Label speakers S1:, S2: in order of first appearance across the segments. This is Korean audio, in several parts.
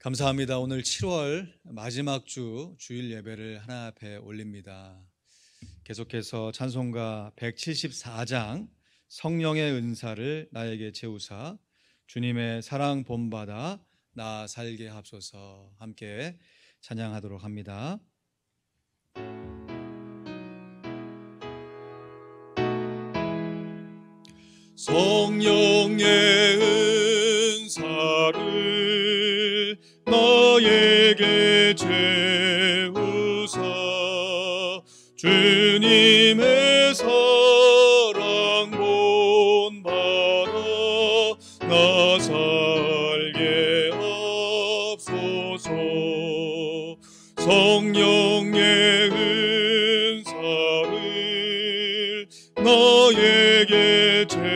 S1: 감사합니다. 오늘 7월 마지막 주 주일 예배를 하나님 앞에 올립니다. 계속해서 찬송가 174장 성령의 은사를 나에게 채우사 주님의 사랑 본받아 나 살게 하소서 함께 찬양하도록 합니다. 성령의 은사를 너에게 채우사 주님의 사랑 본받아 나 살게 하소서. 성령의 은사를 너에게 채우사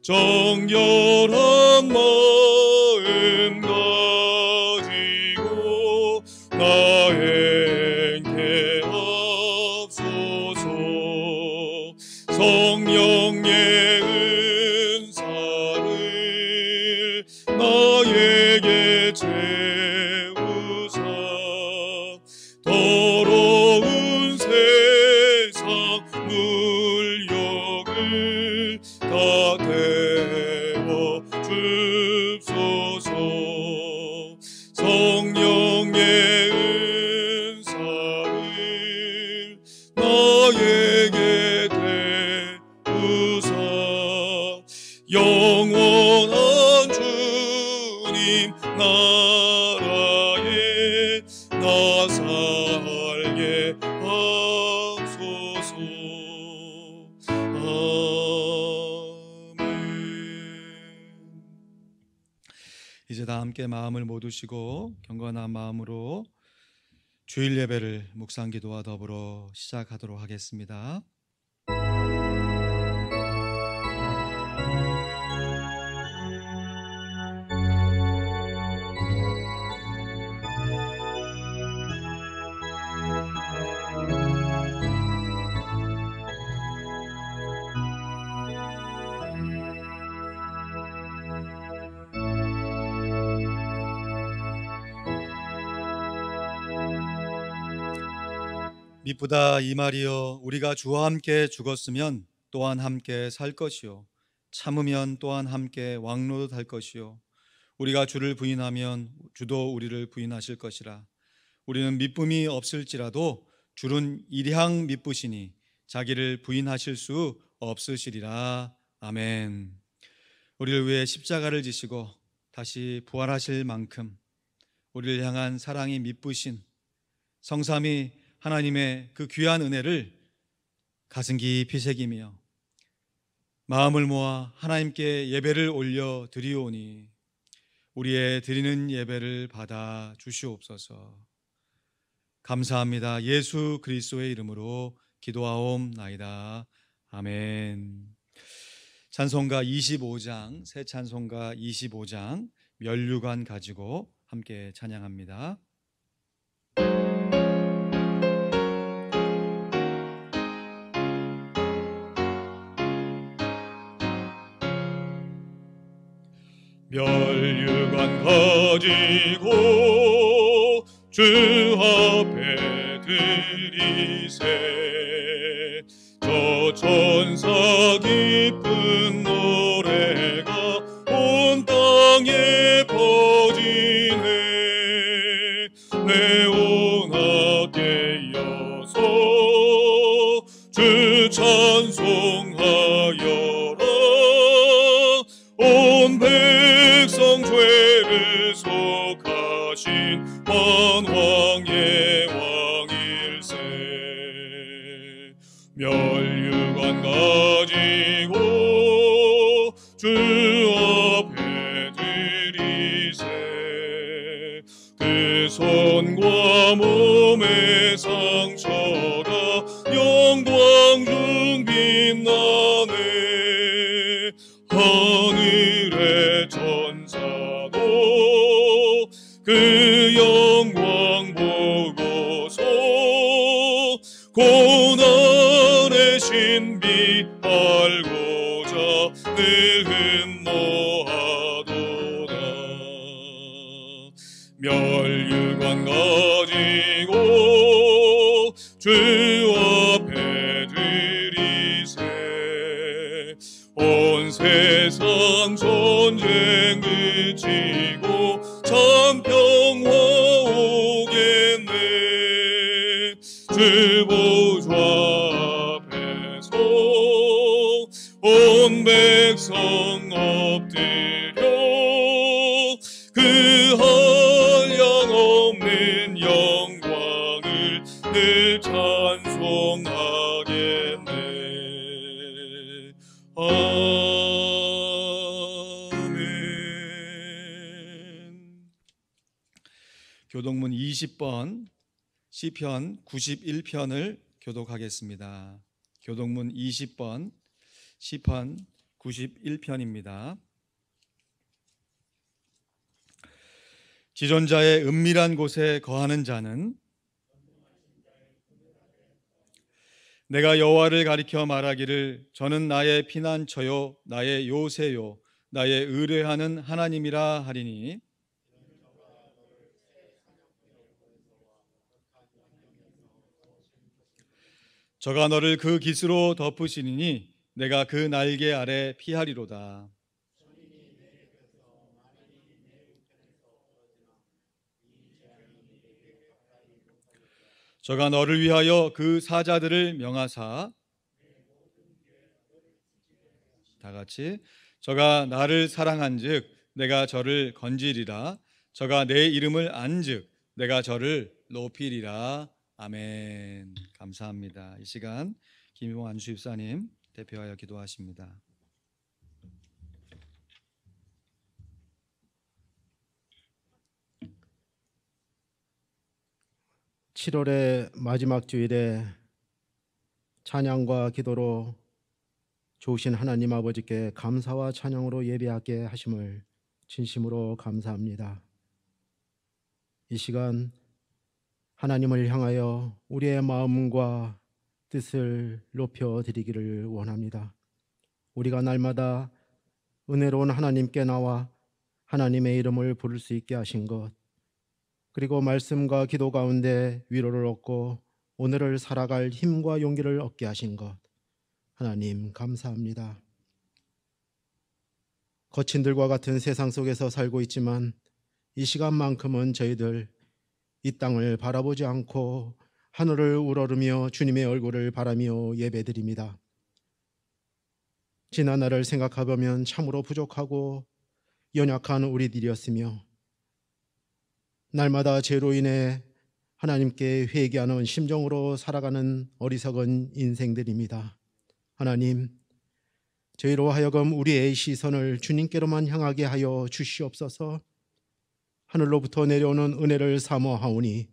S1: 정결한 마음 가지고 나 행케 하소서. 성령의 은사를 나에게 채우사 더러운 세상 물욕을 다 태워 줍소서. 성령의 은사를 나에게 태우사 영원한 주님 나라에 나 살게 하소서. 아멘. 이제 다 함께 마음을 모두시고 경건한 마음으로 주일 예배를 묵상 기도와 더불어 시작하도록 하겠습니다. 미쁘다 이 말이여 우리가 주와 함께 죽었으면 또한 함께 살 것이요 참으면 또한 함께 왕노릇할 것이요 우리가 주를 부인하면 주도 우리를 부인하실 것이라. 우리는 미쁨이 없을지라도 주는 일향 미쁘시니 자기를 부인하실 수 없으시리라. 아멘. 우리를 위해 십자가를 지시고 다시 부활하실 만큼 우리를 향한 사랑이 미쁘신 성삼위 하나님의 그 귀한 은혜를 가슴 깊이 새기며 마음을 모아 하나님께 예배를 올려 드리오니 우리의 드리는 예배를 받아 주시옵소서. 감사합니다. 예수 그리스도의 이름으로 기도하옵나이다. 아멘. 찬송가 25장, 새 찬송가 25장 면류관 가지고 함께 찬양합니다. 면류관 가지고 주 앞에 드리세 저 천사 기쁜 노래가 온 땅에 퍼지네. 네오나 깨어서 주 찬송하여라. 온 백성 죄를 속하신 만왕의 왕일세. 면류관 가지고 주 앞에 드리세 그 손과 몸의 상처가 영광 중 빛나네. 하늘의 천사도 그 영광 보고서 고난의 신비 알고자 늘 흠모하도다.
S2: 멸류관 가지고 주 앞에 드리세. 온 세상 전쟁 그치고 참 평화 오겠네. 주 보좌 앞에서 온 백성 엎드려 그 한량없는 영광을 늘 찬송하겠네. 아멘.
S1: 교독문 20번 시편 91편을 교독하겠습니다. 교독문 20번 시편 91편입니다. 지존자의 은밀한 곳에 거하는 자는 내가 여호와를 가리켜 말하기를 저는 나의 피난처요 나의 요새요 나의 의뢰하는 하나님이라 하리니, 저가 너를 그 깃으로 덮으시니 내가 그 날개 아래 피하리로다. 저가 너를 위하여 그 사자들을 명하사, 다 같이, 저가 나를 사랑한즉 내가 저를 건지리라. 저가 내 이름을 안즉 내가 저를 높이리라. 아멘. 감사합니다. 이 시간 김용환 안수집사님 대표하여 기도하십니다.
S3: 7월의 마지막 주일에 찬양과 기도로 좋으신 하나님 아버지께 감사와 찬양으로 예배하게 하심을 진심으로 감사합니다. 이 시간 하나님을 향하여 우리의 마음과 뜻을 높여드리기를 원합니다. 우리가 날마다 은혜로운 하나님께 나와 하나님의 이름을 부를 수 있게 하신 것, 그리고 말씀과 기도 가운데 위로를 얻고 오늘을 살아갈 힘과 용기를 얻게 하신 것, 하나님 감사합니다. 거친들과 같은 세상 속에서 살고 있지만 이 시간만큼은 저희들 이 땅을 바라보지 않고 하늘을 우러르며 주님의 얼굴을 바라며 예배드립니다. 지난 날을 생각해보면 참으로 부족하고 연약한 우리들이었으며 날마다 죄로 인해 하나님께 회개하는 심정으로 살아가는 어리석은 인생들입니다. 하나님, 저희로 하여금 우리의 시선을 주님께로만 향하게 하여 주시옵소서. 하늘로부터 내려오는 은혜를 사모하오니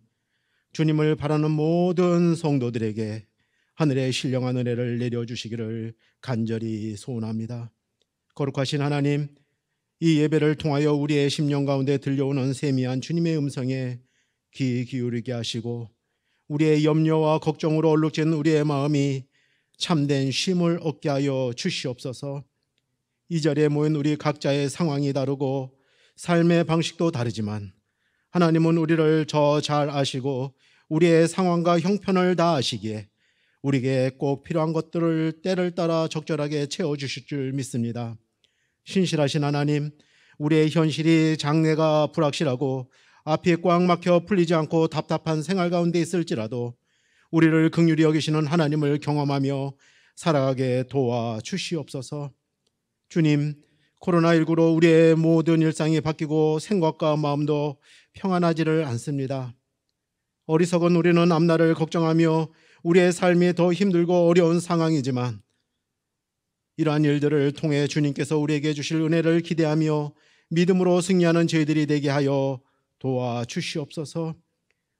S3: 주님을 바라는 모든 성도들에게 하늘의 신령한 은혜를 내려주시기를 간절히 소원합니다. 거룩하신 하나님, 이 예배를 통하여 우리의 심령 가운데 들려오는 세미한 주님의 음성에 귀 기울이게 하시고 우리의 염려와 걱정으로 얼룩진 우리의 마음이 참된 쉼을 얻게 하여 주시옵소서. 이 자리에 모인 우리 각자의 상황이 다르고 삶의 방식도 다르지만 하나님은 우리를 저 잘 아시고 우리의 상황과 형편을 다 아시기에 우리에게 꼭 필요한 것들을 때를 따라 적절하게 채워주실 줄 믿습니다. 신실하신 하나님, 우리의 현실이 장래가 불확실하고 앞이 꽉 막혀 풀리지 않고 답답한 생활 가운데 있을지라도 우리를 긍휼히 여기시는 하나님을 경험하며 살아가게 도와주시옵소서. 주님, 코로나19로 우리의 모든 일상이 바뀌고 생각과 마음도 평안하지를 않습니다. 어리석은 우리는 앞날을 걱정하며 우리의 삶이 더 힘들고 어려운 상황이지만 이러한 일들을 통해 주님께서 우리에게 주실 은혜를 기대하며 믿음으로 승리하는 저희들이 되게 하여 도와주시옵소서.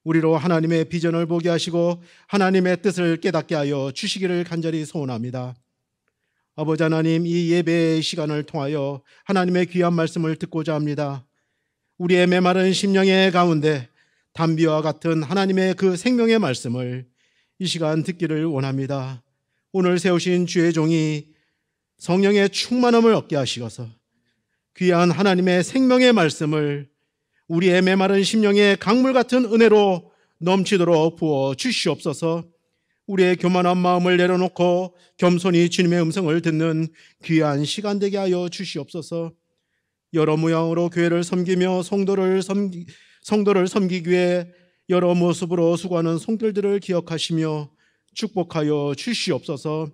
S3: 우리로 하나님의 비전을 보게 하시고 하나님의 뜻을 깨닫게 하여 주시기를 간절히 소원합니다. 아버지 하나님, 이 예배의 시간을 통하여 하나님의 귀한 말씀을 듣고자 합니다. 우리의 메마른 심령의 가운데 담비와 같은 하나님의 그 생명의 말씀을 이 시간 듣기를 원합니다. 오늘 세우신 주의 종이 성령의 충만함을 얻게 하시어서 귀한 하나님의 생명의 말씀을 우리의 메마른 심령에 강물 같은 은혜로 넘치도록 부어 주시옵소서. 우리의 교만한 마음을 내려놓고 겸손히 주님의 음성을 듣는 귀한 시간 되게 하여 주시옵소서. 여러 모양으로 교회를 섬기며 성도를 섬기기 위해 여러 모습으로 수고하는 성들들을 기억하시며 축복하여 주시옵소서.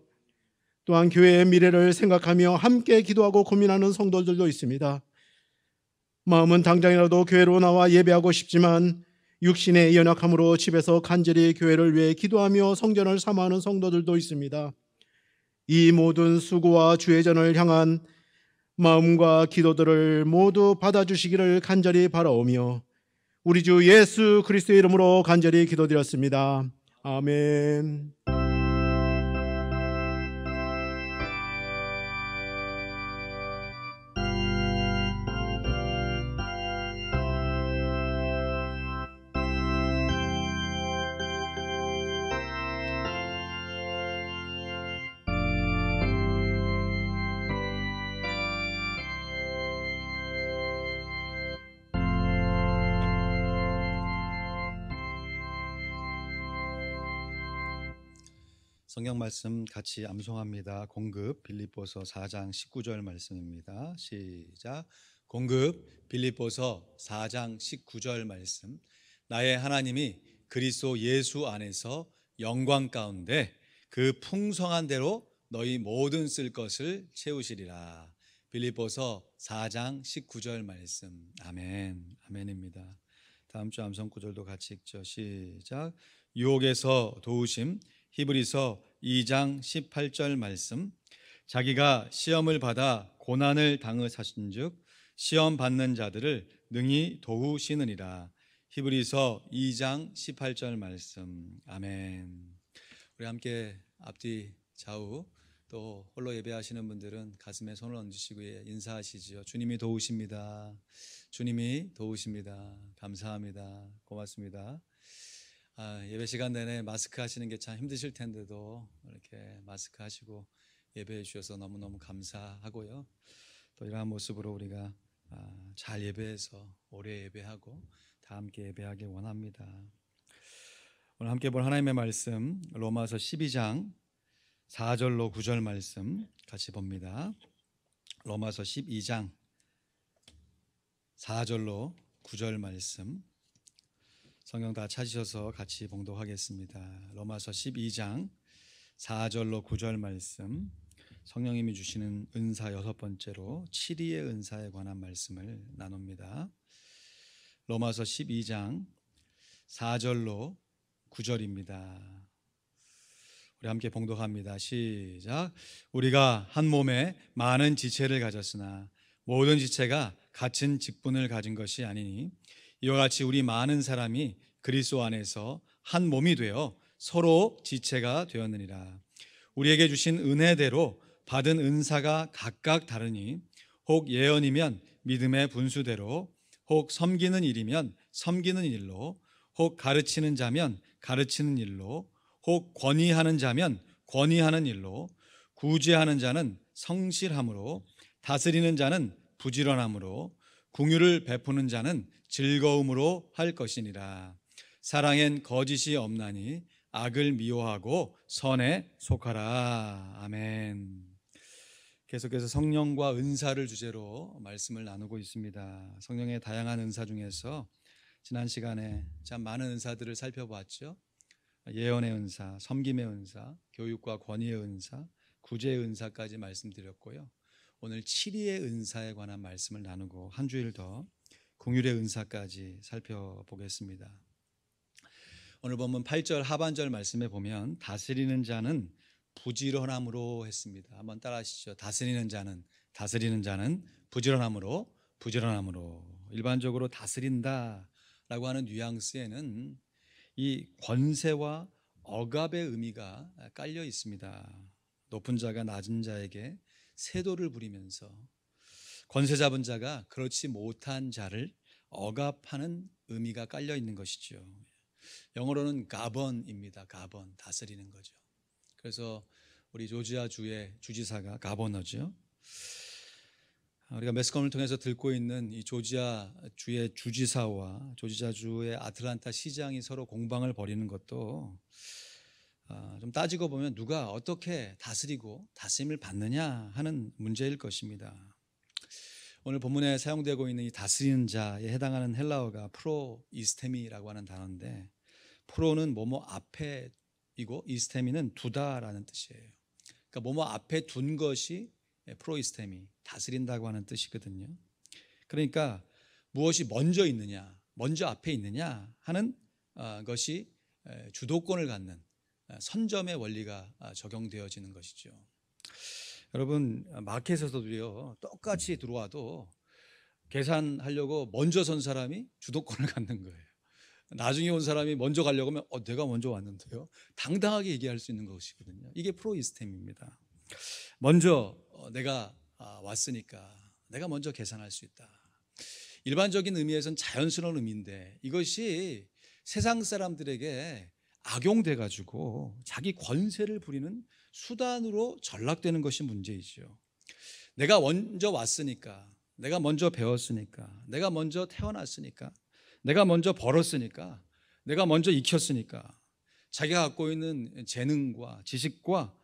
S3: 또한 교회의 미래를 생각하며 함께 기도하고 고민하는 성도들도 있습니다. 마음은 당장이라도 교회로 나와 예배하고 싶지만 육신의 연약함으로 집에서 간절히 교회를 위해 기도하며 성전을 삼아하는 성도들도 있습니다. 이 모든 수고와 주의 전을 향한 마음과 기도들을 모두 받아주시기를 간절히 바라오며 우리 주 예수 그리스도의 이름으로 간절히 기도드렸습니다. 아멘.
S1: 성경 말씀 같이 암송합니다. 공급 빌립보서 4장 19절 말씀입니다. 시작. 공급 빌립보서 4장 19절 말씀. 나의 하나님이 그리스도 예수 안에서 영광 가운데 그 풍성한 대로 너희 모든 쓸 것을 채우시리라. 빌립보서 4장 19절 말씀. 아멘. 아멘입니다. 다음 주 암송 구절도 같이 읽죠. 시작. 유혹에서 도우심. 히브리서 2장 18절 말씀. 자기가 시험을 받아 고난을 당하사신즉 시험 받는 자들을 능히 도우시느니라. 히브리서 2장 18절 말씀. 아멘. 우리 함께 앞뒤 좌우 또 홀로 예배하시는 분들은 가슴에 손을 얹으시고 인사하시지요. 주님이 도우십니다. 주님이 도우십니다. 감사합니다. 고맙습니다. 예배 시간 내내 마스크 하시는 게 참 힘드실 텐데도 이렇게 마스크 하시고 예배해 주셔서 너무너무 감사하고요. 또 이러한 모습으로 우리가 잘 예배해서 오래 예배하고 다 함께 예배하길 원합니다. 오늘 함께 볼 하나님의 말씀 로마서 12장 4절로 9절 말씀 같이 봅니다. 로마서 12장 4절로 9절 말씀 성경 다 찾으셔서 같이 봉독하겠습니다. 로마서 12장 4절로 9절 말씀, 성령님이 주시는 은사 6번째로 7위의 은사에 관한 말씀을 나눕니다. 로마서 12장 4절로 9절입니다. 우리 함께 봉독합니다. 시작. 우리가 한 몸에 많은 지체를 가졌으나 모든 지체가 같은 직분을 가진 것이 아니니 이와 같이 우리 많은 사람이 그리스도 안에서 한 몸이 되어 서로 지체가 되었느니라. 우리에게 주신 은혜대로 받은 은사가 각각 다르니 혹 예언이면 믿음의 분수대로, 혹 섬기는 일이면 섬기는 일로, 혹 가르치는 자면 가르치는 일로, 혹 권위하는 자면 권위하는 일로, 구제하는 자는 성실함으로, 다스리는 자는 부지런함으로, 긍휼을 베푸는 자는 즐거움으로 할 것이니라. 사랑엔 거짓이 없나니 악을 미워하고 선에 속하라. 아멘. 계속해서 성령과 은사를 주제로 말씀을 나누고 있습니다. 성령의 다양한 은사 중에서 지난 시간에 참 많은 은사들을 살펴봤죠. 예언의 은사, 섬김의 은사, 교육과 권위의 은사, 구제의 은사까지 말씀드렸고요. 오늘 7위의 은사에 관한 말씀을 나누고 한 주일 더 긍휼의 은사까지 살펴보겠습니다. 오늘 본문 8절 하반절 말씀에 보면 다스리는 자는 부지런함으로 했습니다. 한번 따라 하시죠. 다스리는 자는 부지런함으로 일반적으로 다스린다라고 하는 뉘앙스에는 이 권세와 억압의 의미가 깔려 있습니다. 높은 자가 낮은 자에게 세도를 부리면서 권세 잡은 자가 그렇지 못한 자를 억압하는 의미가 깔려 있는 것이죠. 영어로는 가번입니다. 가번, 다스리는 거죠. 그래서 우리 조지아 주의 주지사가 가버너죠. 우리가 매스컴을 통해서 듣고 있는 이 조지아 주의 주지사와 조지아주의 아틀란타 시장이 서로 공방을 벌이는 것도 좀 따지고 보면 누가 어떻게 다스리고 다스림을 받느냐 하는 문제일 것입니다. 오늘 본문에 사용되고 있는 이 다스리는 자에 해당하는 헬라어가 프로이스테미라고 하는 단어인데, 프로는 뭐뭐 앞에이고 이스테미는 두다라는 뜻이에요. 그러니까 뭐뭐 앞에 둔 것이 프로이스테미, 다스린다고 하는 뜻이거든요. 그러니까 무엇이 먼저 있느냐, 먼저 앞에 있느냐 하는 것이 주도권을 갖는 선점의 원리가 적용되어지는 것이죠. 여러분, 마켓에서도요, 똑같이 들어와도 계산하려고 먼저 선 사람이 주도권을 갖는 거예요. 나중에 온 사람이 먼저 가려고 하면 내가 먼저 왔는데요, 당당하게 얘기할 수 있는 것이거든요. 이게 프로이스템입니다. 먼저 내가 왔으니까 내가 먼저 계산할 수 있다. 일반적인 의미에서는 자연스러운 의미인데 이것이 세상 사람들에게 악용돼 가지고 자기 권세를 부리는 수단으로 전락되는 것이 문제이죠. 내가 먼저 왔으니까, 내가 먼저 배웠으니까, 내가 먼저 태어났으니까, 내가 먼저 벌었으니까, 내가 먼저 익혔으니까, 자기가 갖고 있는 재능과 지식과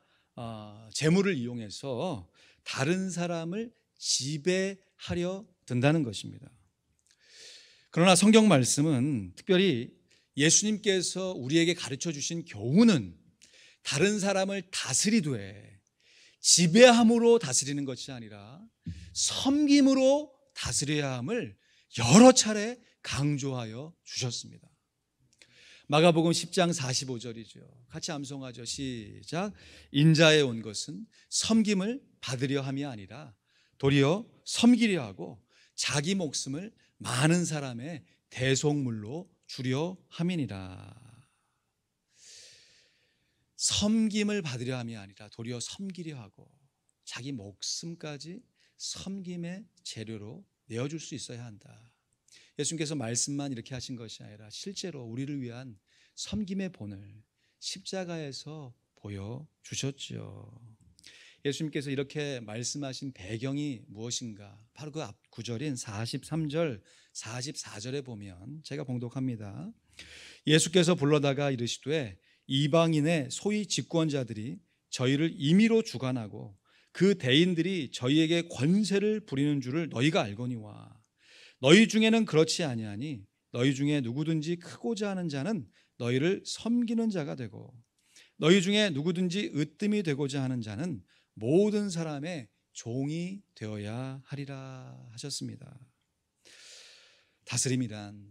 S1: 재물을 이용해서 다른 사람을 지배하려 든다는 것입니다. 그러나 성경 말씀은 특별히 예수님께서 우리에게 가르쳐 주신 교훈은 다른 사람을 다스리되 지배함으로 다스리는 것이 아니라 섬김으로 다스려야 함을 여러 차례 강조하여 주셨습니다. 마가복음 10장 45절이죠. 같이 암송하죠. 시작. 인자에 온 것은 섬김을 받으려 함이 아니라 도리어 섬기려 하고 자기 목숨을 많은 사람의 대속물로 주려 함이니라. 섬김을 받으려 함이 아니라 도리어 섬기려 하고 자기 목숨까지 섬김의 재료로 내어줄 수 있어야 한다. 예수님께서 말씀만 이렇게 하신 것이 아니라 실제로 우리를 위한 섬김의 본을 십자가에서 보여주셨죠. 예수님께서 이렇게 말씀하신 배경이 무엇인가? 바로 그 앞 구절인 43절, 44절에 보면 제가 봉독합니다. 예수께서 불러다가 이르시되 이방인의 소위 직권자들이 저희를 임의로 주관하고 그 대인들이 저희에게 권세를 부리는 줄을 너희가 알거니와 너희 중에는 그렇지 아니하니 너희 중에 누구든지 크고자 하는 자는 너희를 섬기는 자가 되고 너희 중에 누구든지 으뜸이 되고자 하는 자는 모든 사람의 종이 되어야 하리라 하셨습니다. 다스림이란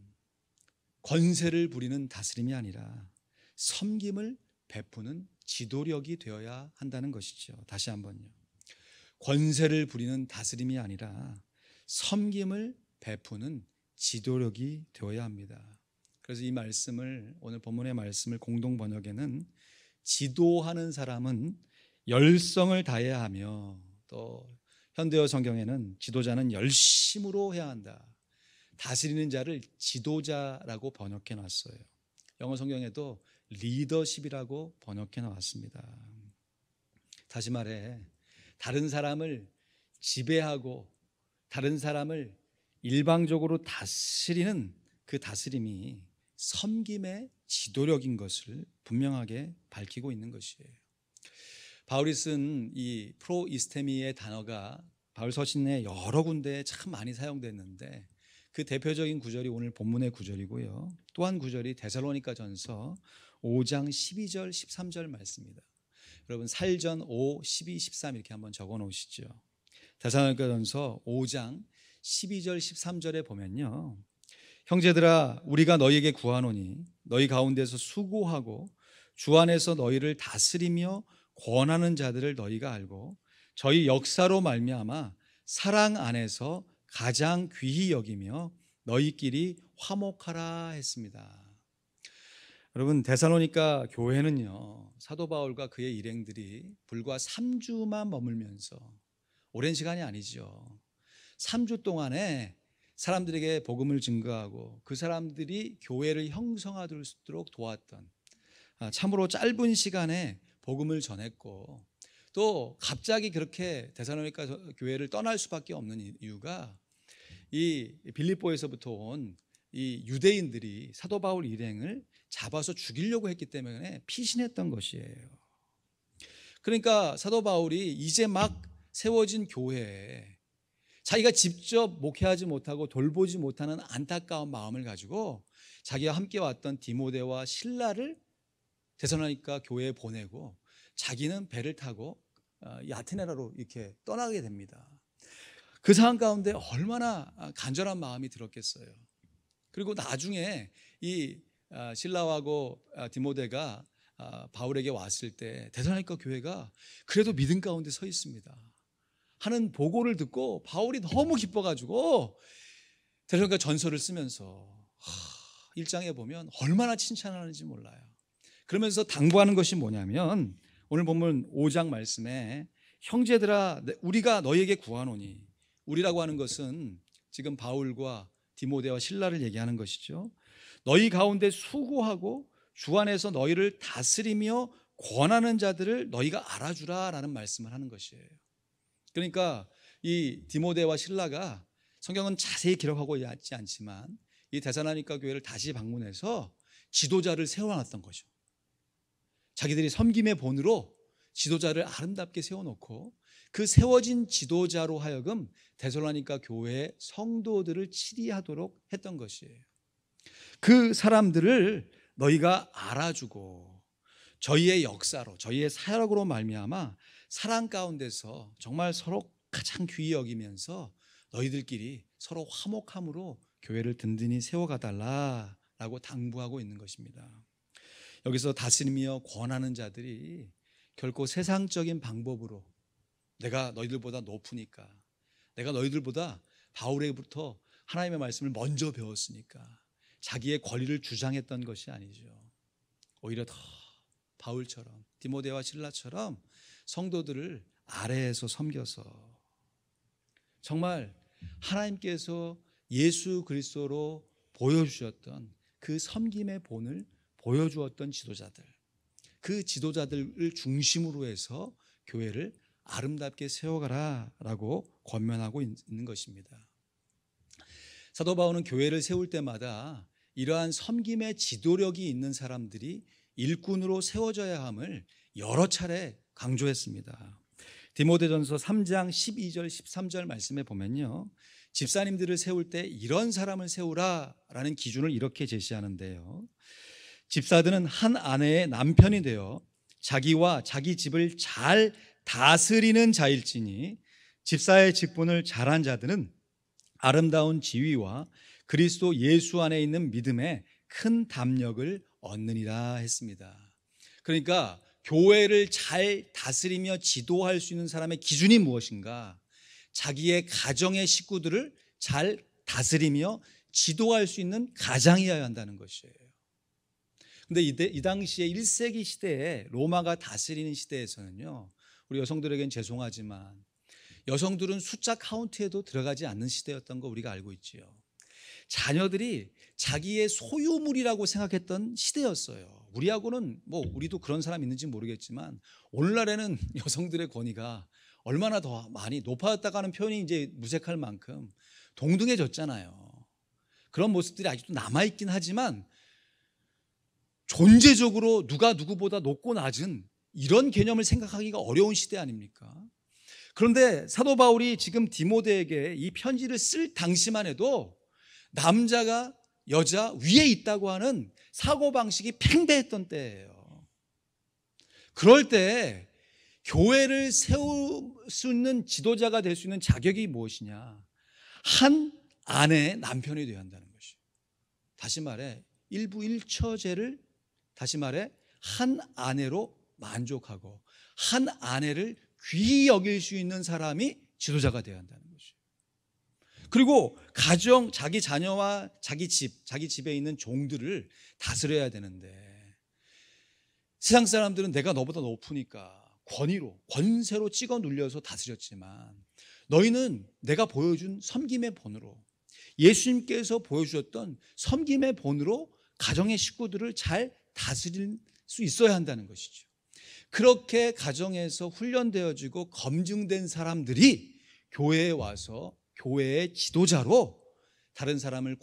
S1: 권세를 부리는 다스림이 아니라 섬김을 베푸는 지도력이 되어야 한다는 것이죠. 다시 한번요. 권세를 부리는 다스림이 아니라 섬김을 베푸는 지도력이 되어야 합니다. 그래서 이 말씀을, 오늘 본문의 말씀을 공동 번역에는 지도하는 사람은 열성을 다해야 하며, 또 현대어 성경에는 지도자는 열심으로 해야 한다. 다스리는 자를 지도자라고 번역해 놨어요. 영어 성경에도 리더십이라고 번역해 놨습니다. 다시 말해 다른 사람을 지배하고 다른 사람을 일방적으로 다스리는 그 다스림이 섬김의 지도력인 것을 분명하게 밝히고 있는 것이에요. 바울이 쓴 이 프로이스테미의 단어가 바울 서신에 여러 군데에 참 많이 사용됐는데 그 대표적인 구절이 오늘 본문의 구절이고요. 또 한 구절이 데살로니가 전서 5장 12절 13절 말씀입니다. 여러분 살전 5, 12, 13 이렇게 한번 적어 놓으시죠. 데살로니가 전서 5장 12절 13절에 보면요, 형제들아 우리가 너희에게 구하노니 너희 가운데서 수고하고 주 안에서 너희를 다스리며 권하는 자들을 너희가 알고 저희 역사로 말미암아 사랑 안에서 가장 귀히 여기며 너희끼리 화목하라 했습니다. 여러분 데살로니가 교회는요, 사도 바울과 그의 일행들이 불과 3주만 머물면서, 오랜 시간이 아니죠, 3주 동안에 사람들에게 복음을 증거하고 그 사람들이 교회를 형성하도록 도왔던, 참으로 짧은 시간에 복음을 전했고 또 갑자기 그렇게 데살로니가 교회를 떠날 수밖에 없는 이유가 이 빌립보에서부터 온 이 유대인들이 사도 바울 일행을 잡아서 죽이려고 했기 때문에 피신했던 것이에요. 그러니까 사도 바울이 이제 막 세워진 교회에 자기가 직접 목회하지 못하고 돌보지 못하는 안타까운 마음을 가지고 자기와 함께 왔던 디모데와 실라를 데살로니가 교회에 보내고 자기는 배를 타고 이 아테네라로 이렇게 떠나게 됩니다. 그 상황 가운데 얼마나 간절한 마음이 들었겠어요. 그리고 나중에 이 실라하고 디모데가 바울에게 왔을 때 데살로니가 교회가 그래도 믿음 가운데 서 있습니다 하는 보고를 듣고 바울이 너무 기뻐가지고 데살로니가 전서를 쓰면서 1장에 보면 얼마나 칭찬하는지 몰라요. 그러면서 당부하는 것이 뭐냐면 오늘 보면 5장 말씀에 형제들아 우리가 너희에게 구하노니, 우리라고 하는 것은 지금 바울과 디모데와 실라를 얘기하는 것이죠. 너희 가운데 수고하고 주 안에서 너희를 다스리며 권하는 자들을 너희가 알아주라 라는 말씀을 하는 것이에요. 그러니까 이 디모데와 실라가 성경은 자세히 기록하고 있지 않지만 이 데살로니가 교회를 다시 방문해서 지도자를 세워놨던 거죠. 자기들이 섬김의 본으로 지도자를 아름답게 세워놓고 그 세워진 지도자로 하여금 데살로니가 교회의 성도들을 치리하도록 했던 것이에요. 그 사람들을 너희가 알아주고 저희의 역사로, 저희의 사역으로 말미암아 사랑 가운데서 정말 서로 가장 귀히 여기면서 너희들끼리 서로 화목함으로 교회를 든든히 세워가달라라고 당부하고 있는 것입니다. 여기서 다스리며 권하는 자들이 결코 세상적인 방법으로 내가 너희들보다 높으니까, 내가 너희들보다 바울에게부터 하나님의 말씀을 먼저 배웠으니까 자기의 권리를 주장했던 것이 아니죠. 오히려 더 바울처럼 디모데와 실라처럼 성도들을 아래에서 섬겨서 정말 하나님께서 예수 그리스도로 보여주셨던 그 섬김의 본을 보여주었던 지도자들, 그 지도자들을 중심으로 해서 교회를 아름답게 세워가라라고 권면하고 있는 것입니다. 사도 바울은 교회를 세울 때마다 이러한 섬김의 지도력이 있는 사람들이 일꾼으로 세워져야 함을 여러 차례 강조했습니다. 디모데전서 3장 12절 13절 말씀에 보면요, 집사님들을 세울 때 이런 사람을 세우라라는 기준을 이렇게 제시하는데요, 집사들은 한 아내의 남편이 되어 자기와 자기 집을 잘 다스리는 자일지니 집사의 직분을 잘한 자들은 아름다운 지위와 그리스도 예수 안에 있는 믿음에 큰 담력을 얻느니라 했습니다. 그러니까 교회를 잘 다스리며 지도할 수 있는 사람의 기준이 무엇인가? 자기의 가정의 식구들을 잘 다스리며 지도할 수 있는 가장이어야 한다는 것이에요. 근데 이 당시에 1세기 시대에 로마가 다스리는 시대에서는요, 우리 여성들에겐 죄송하지만 여성들은 숫자 카운트에도 들어가지 않는 시대였던 거 우리가 알고 있지요. 자녀들이 자기의 소유물이라고 생각했던 시대였어요. 우리하고는 우리도 그런 사람 있는지 모르겠지만 오늘날에는 여성들의 권위가 얼마나 더 많이 높아졌다고 하는 표현이 이제 무색할 만큼 동등해졌잖아요. 그런 모습들이 아직도 남아있긴 하지만 존재적으로 누가 누구보다 높고 낮은 이런 개념을 생각하기가 어려운 시대 아닙니까? 그런데 사도 바울이 지금 디모데에게 이 편지를 쓸 당시만 해도 남자가 여자 위에 있다고 하는 사고방식이 팽배했던 때예요. 그럴 때 교회를 세울 수 있는 지도자가 될 수 있는 자격이 무엇이냐? 한 아내의 남편이 되어야 한다는 것이에요. 다시 말해 일부 일처제를 다시 말해 한 아내로 만족하고 한 아내를 귀히 여길 수 있는 사람이 지도자가 되어야 한다는 것이에요. 그리고 가정, 자기 자녀와 자기 집에 있는 종들을 다스려야 되는데 세상 사람들은 내가 너보다 높으니까 권세로 찍어 눌려서 다스렸지만 너희는 내가 보여준 섬김의 본으로, 예수님께서 보여주셨던 섬김의 본으로 가정의 식구들을 잘 다스릴 수 있어야 한다는 것이죠. 그렇게 가정에서 훈련되어지고 검증된 사람들이 교회에 와서 교회의 지도자로 다른 사람을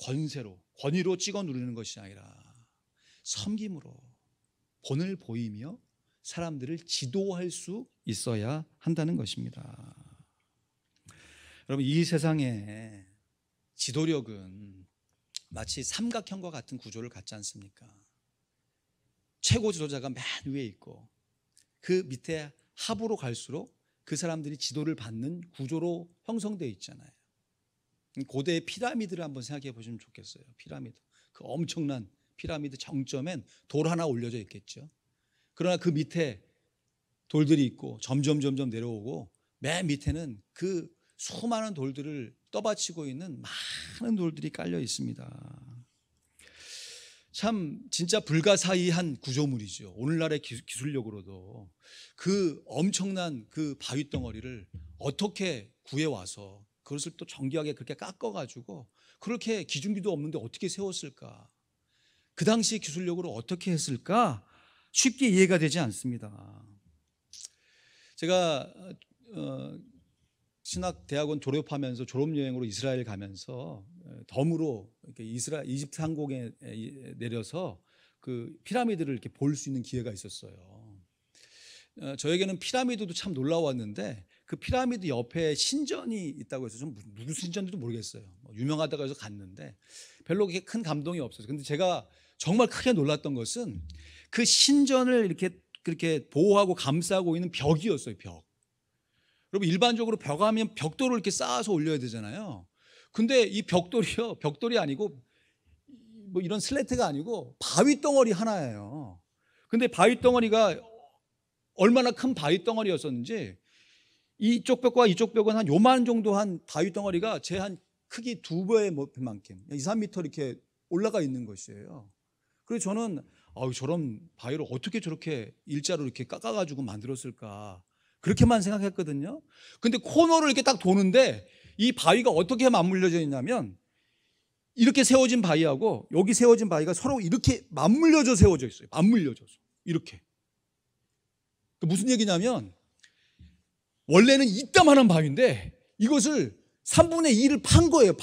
S1: 권위로 찍어 누르는 것이 아니라 섬김으로 본을 보이며 사람들을 지도할 수 있어야 한다는 것입니다. 여러분, 이 세상에 지도력은 마치 삼각형과 같은 구조를 갖지 않습니까? 최고 지도자가 맨 위에 있고 그 밑에 하부로 갈수록 그 사람들이 지도를 받는 구조로 형성되어 있잖아요. 고대의 피라미드를 한번 생각해 보시면 좋겠어요. 피라미드, 그 엄청난 피라미드 정점엔 돌 하나 올려져 있겠죠. 그러나 그 밑에 돌들이 있고 점점 내려오고 맨 밑에는 그 수많은 돌들을 떠받치고 있는 많은 돌들이 깔려 있습니다. 참 진짜 불가사의한 구조물이죠. 오늘날의 기술력으로도 그 엄청난 그 바위 덩어리를 어떻게 구해와서 그것을 또 정교하게 그렇게 깎아가지고 그렇게 기중기도 없는데 어떻게 세웠을까? 그 당시 기술력으로 어떻게 했을까? 쉽게 이해가 되지 않습니다. 제가 신학대학원 졸업하면서 졸업여행으로 이스라엘 가면서 덤으로 이집트 상공에 내려서 그 피라미드를 이렇게 볼 수 있는 기회가 있었어요. 저에게는 피라미드도 참 놀라웠는데 그 피라미드 옆에 신전이 있다고 해서 좀 누구 신전인지도 모르겠어요. 유명하다고 해서 갔는데 별로 그렇게 큰 감동이 없었어요. 근데 제가 정말 크게 놀랐던 것은 그 신전을 이렇게 그렇게 보호하고 감싸고 있는 벽이었어요. 벽. 여러분, 일반적으로 벽 하면 벽돌을 이렇게 쌓아서 올려야 되잖아요. 근데 이 벽돌이요, 벽돌이 아니고 뭐 이런 슬레이트가 아니고 바위 덩어리 하나예요. 근데 바위 덩어리가 얼마나 큰 바위 덩어리였었는지 이쪽 벽과 이쪽 벽은 한 요만 정도 한 바위 덩어리가 제 한 크기 2배만큼 2, 3m 이렇게 올라가 있는 것이에요. 그래서 저는 저런 바위를 어떻게 저렇게 일자로 이렇게 깎아가지고 만들었을까, 그렇게만 생각했거든요. 근데 코너를 이렇게 딱 도는데 이 바위가 어떻게 맞물려져 있냐면 이렇게 세워진 바위하고 여기 세워진 바위가 서로 이렇게 맞물려져 세워져 있어요. 맞물려져서 이렇게. 무슨 얘기냐면 원래는 이따만한 바위인데 이것을 3분의 2를 판 거예요.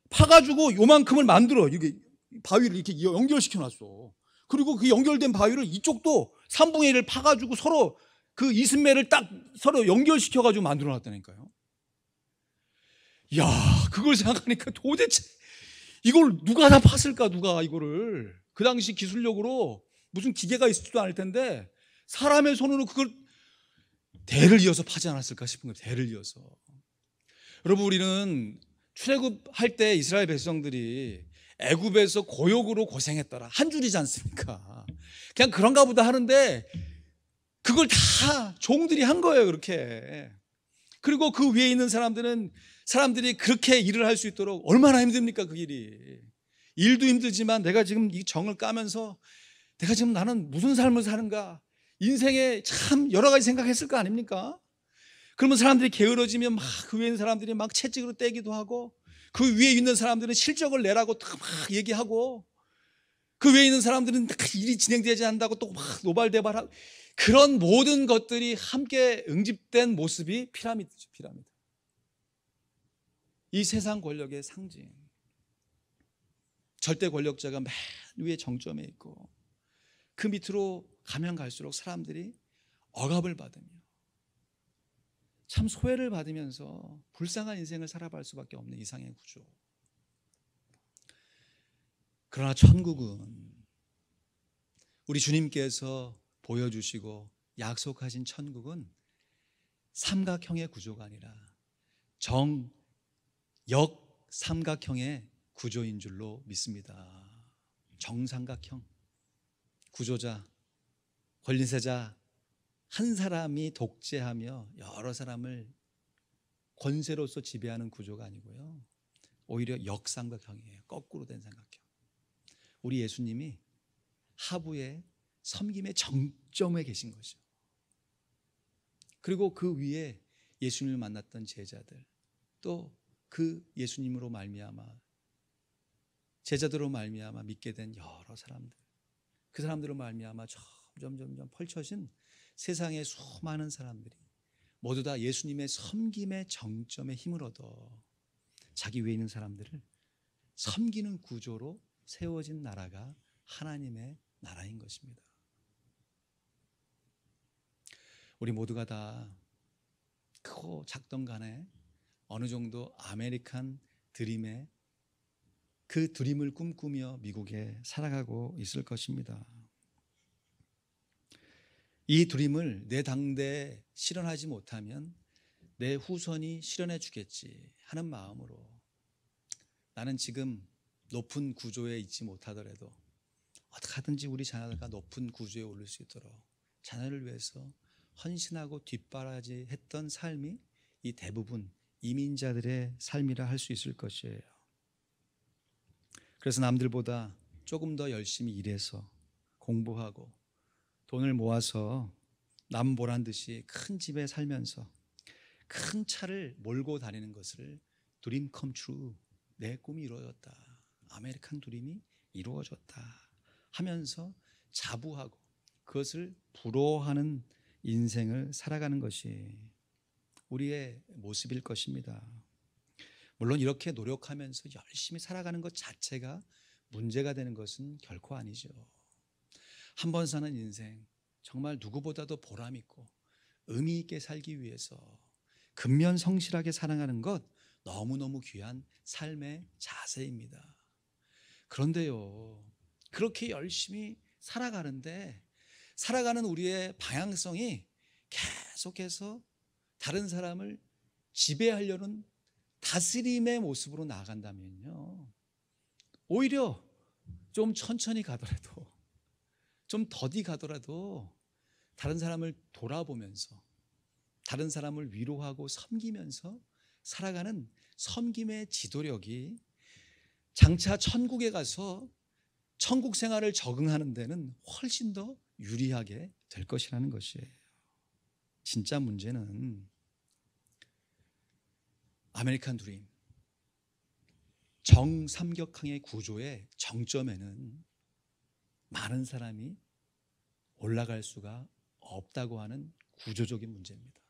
S1: 파가지고 요만큼을 만들어. 이게 바위를 이렇게 연결시켜 놨어. 그리고 그 연결된 바위를 이쪽도 3분의 1을 파가지고 서로 그 이승매를 딱 서로 연결시켜가지고 만들어 놨다니까요. 야, 그걸 생각하니까 도대체 이걸 누가 다 팠을까? 누가 이거를. 그 당시 기술력으로 무슨 기계가 있지도 않을 텐데 사람의 손으로 그걸 대를 이어서 파지 않았을까 싶은 거예요. 대를 이어서. 여러분, 우리는 출애굽할 때 이스라엘 백성들이 애굽에서 고역으로 고생했더라 한 줄이지 않습니까? 그냥 그런가 보다 하는데 그걸 다 종들이 한 거예요. 그렇게. 그리고 그 위에 있는 사람들이 그렇게 일을 할 수 있도록 얼마나 힘듭니까? 그 일이. 일도 힘들지만 내가 지금 이 정을 까면서 내가 지금 나는 무슨 삶을 사는가, 인생에 참 여러 가지 생각했을 거 아닙니까? 그러면 사람들이 게으러지면 막 그 위에 있는 사람들이 막 채찍으로 떼기도 하고 그 위에 있는 사람들은 실적을 내라고 막 얘기하고 그 위에 있는 사람들은 일이 진행되지 않는다고 또 막 노발대발하고, 그런 모든 것들이 함께 응집된 모습이 피라미드죠. 피라미드. 이 세상 권력의 상징. 절대 권력자가 맨 위에 정점에 있고 그 밑으로 가면 갈수록 사람들이 억압을 받으며 참 소외를 받으면서 불쌍한 인생을 살아갈 수밖에 없는 이상의 구조. 그러나 천국은 우리 주님께서 보여주시고 약속하신 천국은 삼각형의 구조가 아니라 역삼각형의 구조인 줄로 믿습니다. 정삼각형. 구조자, 권리세자 한 사람이 독재하며 여러 사람을 권세로서 지배하는 구조가 아니고요, 오히려 역삼각형이에요. 거꾸로 된 삼각형. 우리 예수님이 하부의 섬김의 정점에 계신 거죠. 그리고 그 위에 예수님을 만났던 제자들, 또 그 예수님으로 말미암아 제자들로 말미암아 믿게 된 여러 사람들, 그 사람들로 말미암아 점점 펼쳐진 세상의 수많은 사람들이 모두 다 예수님의 섬김의 정점에 힘을 얻어 자기 위에 있는 사람들을 섬기는 구조로 세워진 나라가 하나님의 나라인 것입니다. 우리 모두가 다 크고 작던 간에 어느 정도 아메리칸 드림의 그 드림을 꿈꾸며 미국에 살아가고 있을 것입니다. 이 드림을 내 당대에 실현하지 못하면 내 후손이 실현해 주겠지 하는 마음으로 나는 지금 높은 구조에 있지 못하더라도 어떻게 하든지 우리 자녀가 높은 구조에 오를 수 있도록 자녀를 위해서 헌신하고 뒷바라지 했던 삶이 이 대부분 이민자들의 삶이라 할 수 있을 것이에요. 그래서 남들보다 조금 더 열심히 일해서 공부하고 돈을 모아서 남 보란 듯이 큰 집에 살면서 큰 차를 몰고 다니는 것을 드림 컴 트루, 내 꿈이 이루어졌다, 아메리칸 드림이 이루어졌다 하면서 자부하고 그것을 부러워하는 인생을 살아가는 것이 우리의 모습일 것입니다. 물론 이렇게 노력하면서 열심히 살아가는 것 자체가 문제가 되는 것은 결코 아니죠. 한 번 사는 인생 정말 누구보다도 보람 있고 의미 있게 살기 위해서 근면성실하게 살아가는 것 너무너무 귀한 삶의 자세입니다. 그런데요, 그렇게 열심히 살아가는데 살아가는 우리의 방향성이 계속해서 다른 사람을 지배하려는 다스림의 모습으로 나아간다면요, 오히려 좀 천천히 가더라도 좀 더디 가더라도 다른 사람을 돌아보면서 다른 사람을 위로하고 섬기면서 살아가는 섬김의 지도력이 장차 천국에 가서 천국 생활을 적응하는 데는 훨씬 더 유리하게 될 것이라는 것이에요. 진짜 문제는 아메리칸 드림, 정삼각형의 구조의 정점에는 많은 사람이 올라갈 수가 없다고 하는 구조적인 문제입니다.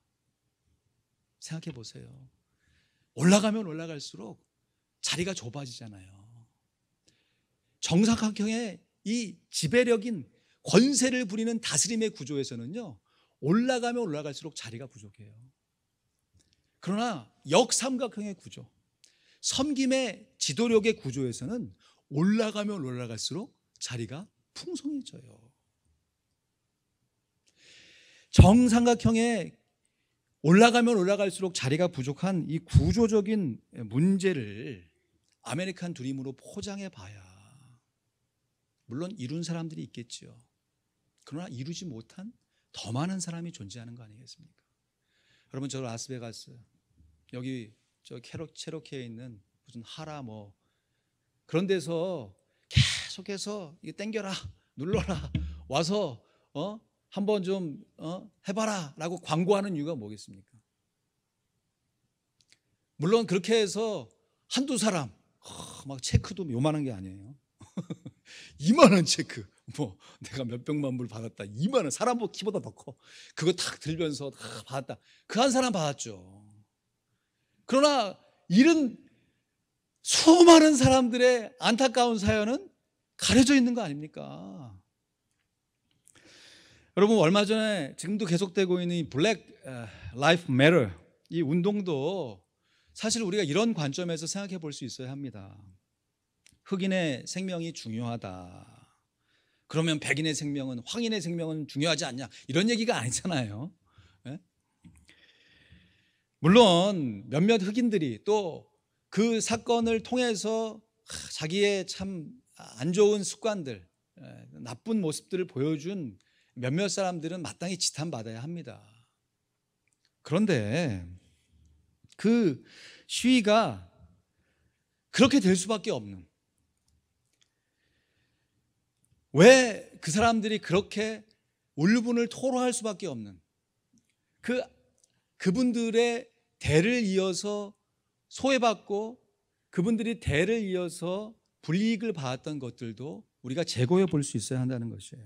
S1: 생각해 보세요. 올라가면 올라갈수록 자리가 좁아지잖아요. 정삼각형의 이 지배력인 권세를 부리는 다스림의 구조에서는요, 올라가면 올라갈수록 자리가 부족해요. 그러나 역삼각형의 구조, 섬김의 지도력의 구조에서는 올라가면 올라갈수록 자리가 풍성해져요. 정삼각형의 올라가면 올라갈수록 자리가 부족한 이 구조적인 문제를 아메리칸 드림으로 포장해 봐야 물론 이룬 사람들이 있겠지요. 그러나 이루지 못한 더 많은 사람이 존재하는 거 아니겠습니까? 여러분, 저 라스베가스 여기 저 체로키에 있는 무슨 하라 뭐 그런 데서 계속해서 이거 땡겨라 눌러라 와서 한번 좀 해봐라 라고 광고하는 이유가 뭐겠습니까? 물론 그렇게 해서 한두 사람 막 체크도 요만한 게 아니에요. 2만 원 체크, 뭐 내가 몇백만 불 받았다, 2만 원, 사람 뭐 키보다 더 커. 그거 탁 들면서 다 받았다. 그 한 사람 받았죠. 그러나 이런 수많은 사람들의 안타까운 사연은 가려져 있는 거 아닙니까? 여러분, 얼마 전에 지금도 계속되고 있는 이 블랙 라이프 매터 이 운동도 사실 우리가 이런 관점에서 생각해 볼 수 있어야 합니다. 흑인의 생명이 중요하다. 그러면 백인의 생명은, 황인의 생명은 중요하지 않냐, 이런 얘기가 아니잖아요. 네? 물론 몇몇 흑인들이 또 그 사건을 통해서 자기의 참 안 좋은 습관들, 나쁜 모습들을 보여준 몇몇 사람들은 마땅히 지탄받아야 합니다. 그런데 그 시위가 그렇게 될 수밖에 없는, 왜 그 사람들이 그렇게 울분을 토로할 수밖에 없는, 그분들의 대를 이어서 소외받고 그분들이 대를 이어서 불이익을 받았던 것들도 우리가 재고해 볼 수 있어야 한다는 것이에요.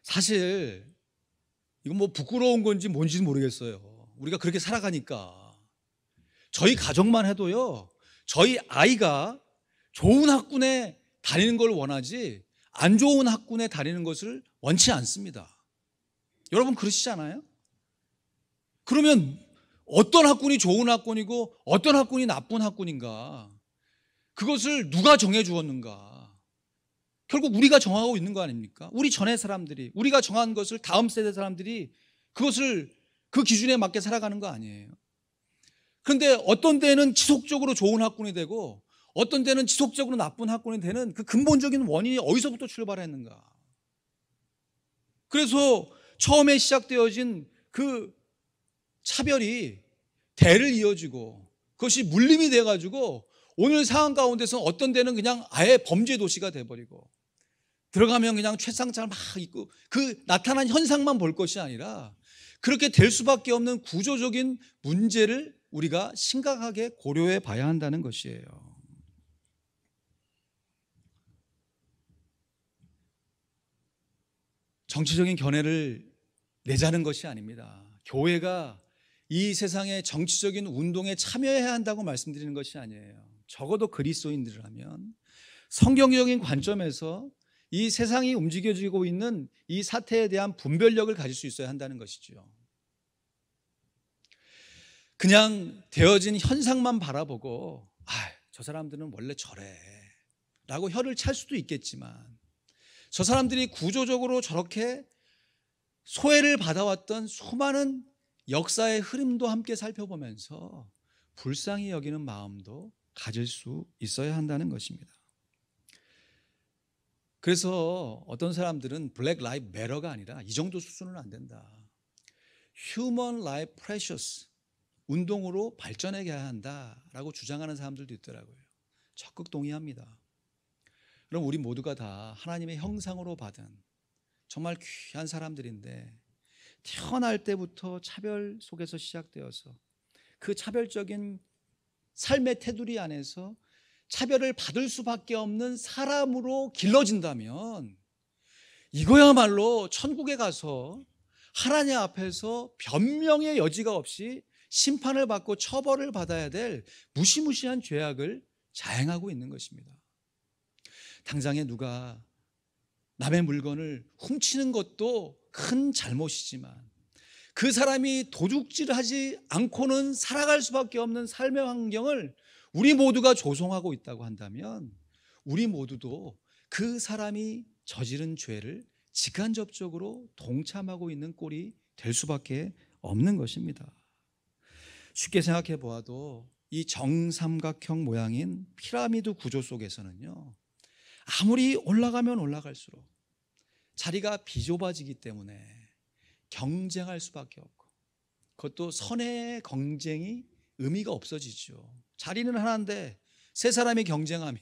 S1: 사실 이건 뭐 부끄러운 건지 뭔지는 모르겠어요. 우리가 그렇게 살아가니까. 저희 가정만 해도요, 저희 아이가 좋은 학군에 다니는 걸 원하지 안 좋은 학군에 다니는 것을 원치 않습니다. 여러분 그러시잖아요? 그러면 어떤 학군이 좋은 학군이고 어떤 학군이 나쁜 학군인가? 그것을 누가 정해 주었는가? 결국 우리가 정하고 있는 거 아닙니까? 우리 전에 사람들이, 우리가 정한 것을 다음 세대 사람들이 그것을 그 기준에 맞게 살아가는 거 아니에요. 그런데 어떤 때는 지속적으로 좋은 학군이 되고 어떤 때는 지속적으로 나쁜 학군이 되는 그 근본적인 원인이 어디서부터 출발했는가? 그래서 처음에 시작되어진 그 차별이 대를 이어지고 그것이 물림이 돼가지고 오늘 상황 가운데서 어떤 데는 그냥 아예 범죄 도시가 돼버리고 들어가면 그냥 채상장 막 있고 그 나타난 현상만 볼 것이 아니라 그렇게 될 수밖에 없는 구조적인 문제를 우리가 심각하게 고려해 봐야 한다는 것이에요. 정치적인 견해를 내자는 것이 아닙니다. 교회가 이 세상의 정치적인 운동에 참여해야 한다고 말씀드리는 것이 아니에요. 적어도 그리스도인들이라면 성경적인 관점에서 이 세상이 움직여지고 있는 이 사태에 대한 분별력을 가질 수 있어야 한다는 것이죠. 그냥 되어진 현상만 바라보고 저 사람들은 원래 저래 라고 혀를 찰 수도 있겠지만 저 사람들이 구조적으로 저렇게 소외를 받아왔던 수많은 역사의 흐름도 함께 살펴보면서 불쌍히 여기는 마음도 가질 수 있어야 한다는 것입니다. 그래서 어떤 사람들은 블랙 라이브 매러가 아니라 이 정도 수준은 안 된다. 휴먼 라이프 프레셔스 운동으로 발전해야 한다라고 주장하는 사람들도 있더라고요. 적극 동의합니다. 그럼 우리 모두가 다 하나님의 형상으로 받은 정말 귀한 사람들인데 태어날 때부터 차별 속에서 시작되어서 그 차별적인 삶의 테두리 안에서 차별을 받을 수밖에 없는 사람으로 길러진다면 이거야말로 천국에 가서 하나님 앞에서 변명의 여지가 없이 심판을 받고 처벌을 받아야 될 무시무시한 죄악을 자행하고 있는 것입니다. 당장에 누가 남의 물건을 훔치는 것도 큰 잘못이지만 그 사람이 도둑질하지 않고는 살아갈 수밖에 없는 삶의 환경을 우리 모두가 조성하고 있다고 한다면 우리 모두도 그 사람이 저지른 죄를 직간접적으로 동참하고 있는 꼴이 될 수밖에 없는 것입니다. 쉽게 생각해 보아도 이 정삼각형 모양인 피라미드 구조 속에서는요, 아무리 올라가면 올라갈수록 자리가 비좁아지기 때문에 경쟁할 수밖에 없고 그것도 선의 경쟁이 의미가 없어지죠. 자리는 하나인데 세 사람이 경쟁하면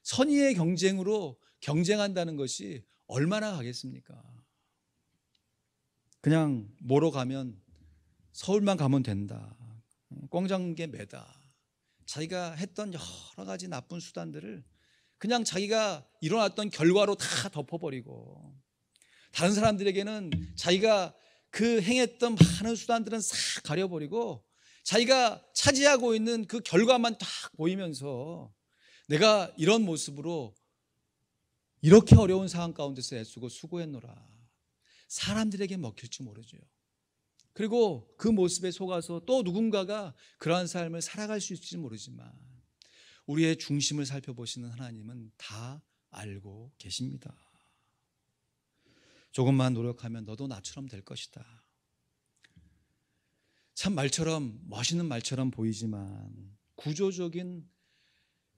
S1: 선의의 경쟁으로 경쟁한다는 것이 얼마나 가겠습니까? 그냥 뭐로 가면 서울만 가면 된다. 꽝장게 매다. 자기가 했던 여러 가지 나쁜 수단들을 그냥 자기가 일어났던 결과로 다 덮어버리고 다른 사람들에게는 자기가 그 행했던 많은 수단들은 싹 가려버리고 자기가 차지하고 있는 그 결과만 딱 보이면서 내가 이런 모습으로 이렇게 어려운 상황 가운데서 애쓰고 수고했노라. 사람들에게 먹힐지 모르죠. 그리고 그 모습에 속아서 또 누군가가 그러한 삶을 살아갈 수 있을지 모르지만 우리의 중심을 살펴보시는 하나님은 다 알고 계십니다. 조금만 노력하면 너도 나처럼 될 것이다. 참 말처럼 멋있는 말처럼 보이지만 구조적인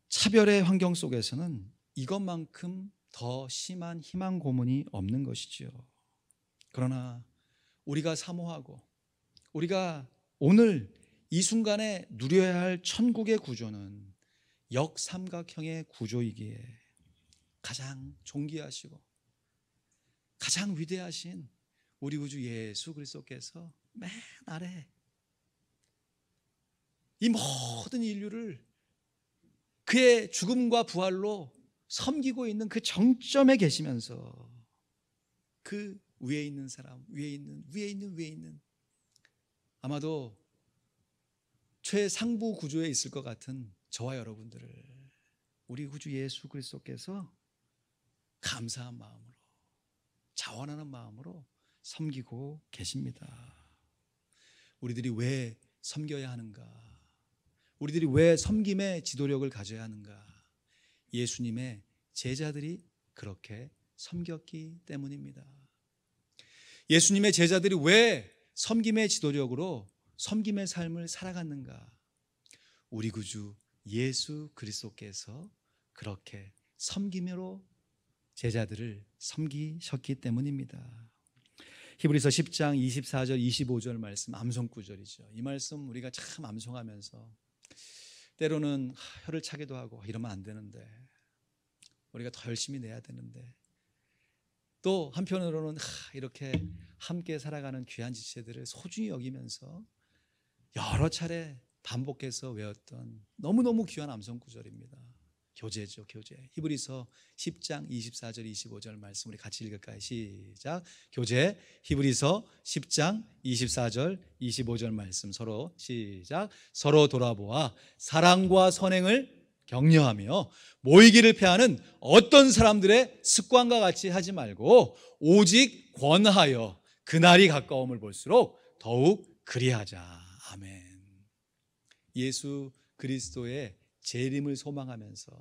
S1: 차별의 환경 속에서는 이것만큼 더 심한 희망 고문이 없는 것이지요. 그러나 우리가 사모하고 우리가 오늘 이 순간에 누려야 할 천국의 구조는 역삼각형의 구조이기에 가장 존귀하시고 가장 위대하신 우리 구주 예수 그리스도께서 맨 아래 이 모든 인류를 그의 죽음과 부활로 섬기고 있는 그 정점에 계시면서 그 위에 있는 사람, 위에 있는 아마도 최상부 구조에 있을 것 같은 저와 여러분들을 우리 구주 예수 그리스도께서 감사한 마음으로, 자원하는 마음으로 섬기고 계십니다. 우리들이 왜 섬겨야 하는가? 우리들이 왜 섬김의 지도력을 가져야 하는가? 예수님의 제자들이 그렇게 섬겼기 때문입니다. 예수님의 제자들이 왜 섬김의 지도력으로 섬김의 삶을 살아갔는가? 우리 구주 예수 그리스도께서 그렇게 섬김으로 제자들을 섬기셨기 때문입니다. 히브리서 10장 24절 25절 말씀 암송 구절이죠. 이 말씀 우리가 참 암송하면서 때로는 혀를 차기도 하고 이러면 안 되는데, 우리가 더 열심히 내야 되는데, 또 한편으로는 이렇게 함께 살아가는 귀한 지체들을 소중히 여기면서 여러 차례 반복해서 외웠던 너무너무 귀한 암송 구절입니다. 교제죠, 교제. 히브리서 10장 24절 25절 말씀 우리 같이 읽을까요? 시작. 교제. 히브리서 10장 24절 25절 말씀 서로 시작. 서로 돌아보아 사랑과 선행을 격려하며 모이기를 패하는 어떤 사람들의 습관과 같이 하지 말고 오직 권하여 그날이 가까움을 볼수록 더욱 그리하자. 아멘. 예수 그리스도의 재림을 소망하면서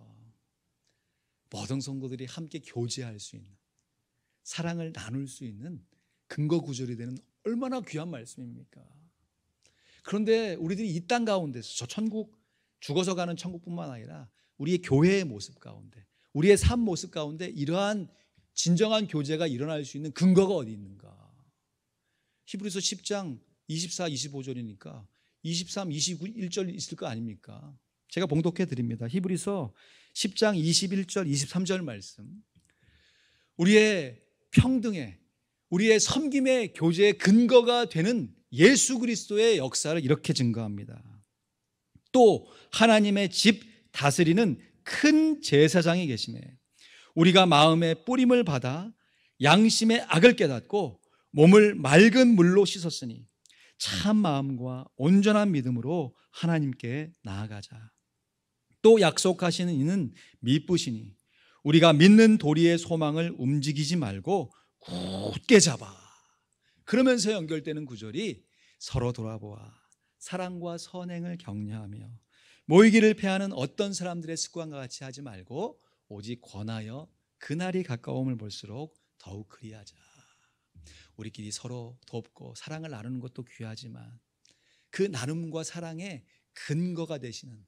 S1: 모든 성도들이 함께 교제할 수 있는, 사랑을 나눌 수 있는 근거 구절이 되는 얼마나 귀한 말씀입니까? 그런데 우리들이 이 땅 가운데서 저 천국, 죽어서 가는 천국뿐만 아니라 우리의 교회의 모습 가운데, 우리의 삶 모습 가운데 이러한 진정한 교제가 일어날 수 있는 근거가 어디 있는가? 히브리서 10장 24, 25절이니까 23, 21절 있을 거 아닙니까? 제가 봉독해 드립니다. 히브리서 10장 21절 23절 말씀. 우리의 평등의, 우리의 섬김의 교제의 근거가 되는 예수 그리스도의 역사를 이렇게 증거합니다. 또 하나님의 집 다스리는 큰 제사장이 계시매 우리가 마음의 뿌림을 받아 양심의 악을 깨닫고 몸을 맑은 물로 씻었으니 참 마음과 온전한 믿음으로 하나님께 나아가자. 또 약속하시는 이는 미쁘시니 우리가 믿는 도리의 소망을 움직이지 말고 굳게 잡아. 그러면서 연결되는 구절이 서로 돌아보아 사랑과 선행을 격려하며 모이기를 패하는 어떤 사람들의 습관과 같이 하지 말고 오직 권하여 그날이 가까움을 볼수록 더욱 그리하자. 우리끼리 서로 돕고 사랑을 나누는 것도 귀하지만 그 나눔과 사랑의 근거가 되시는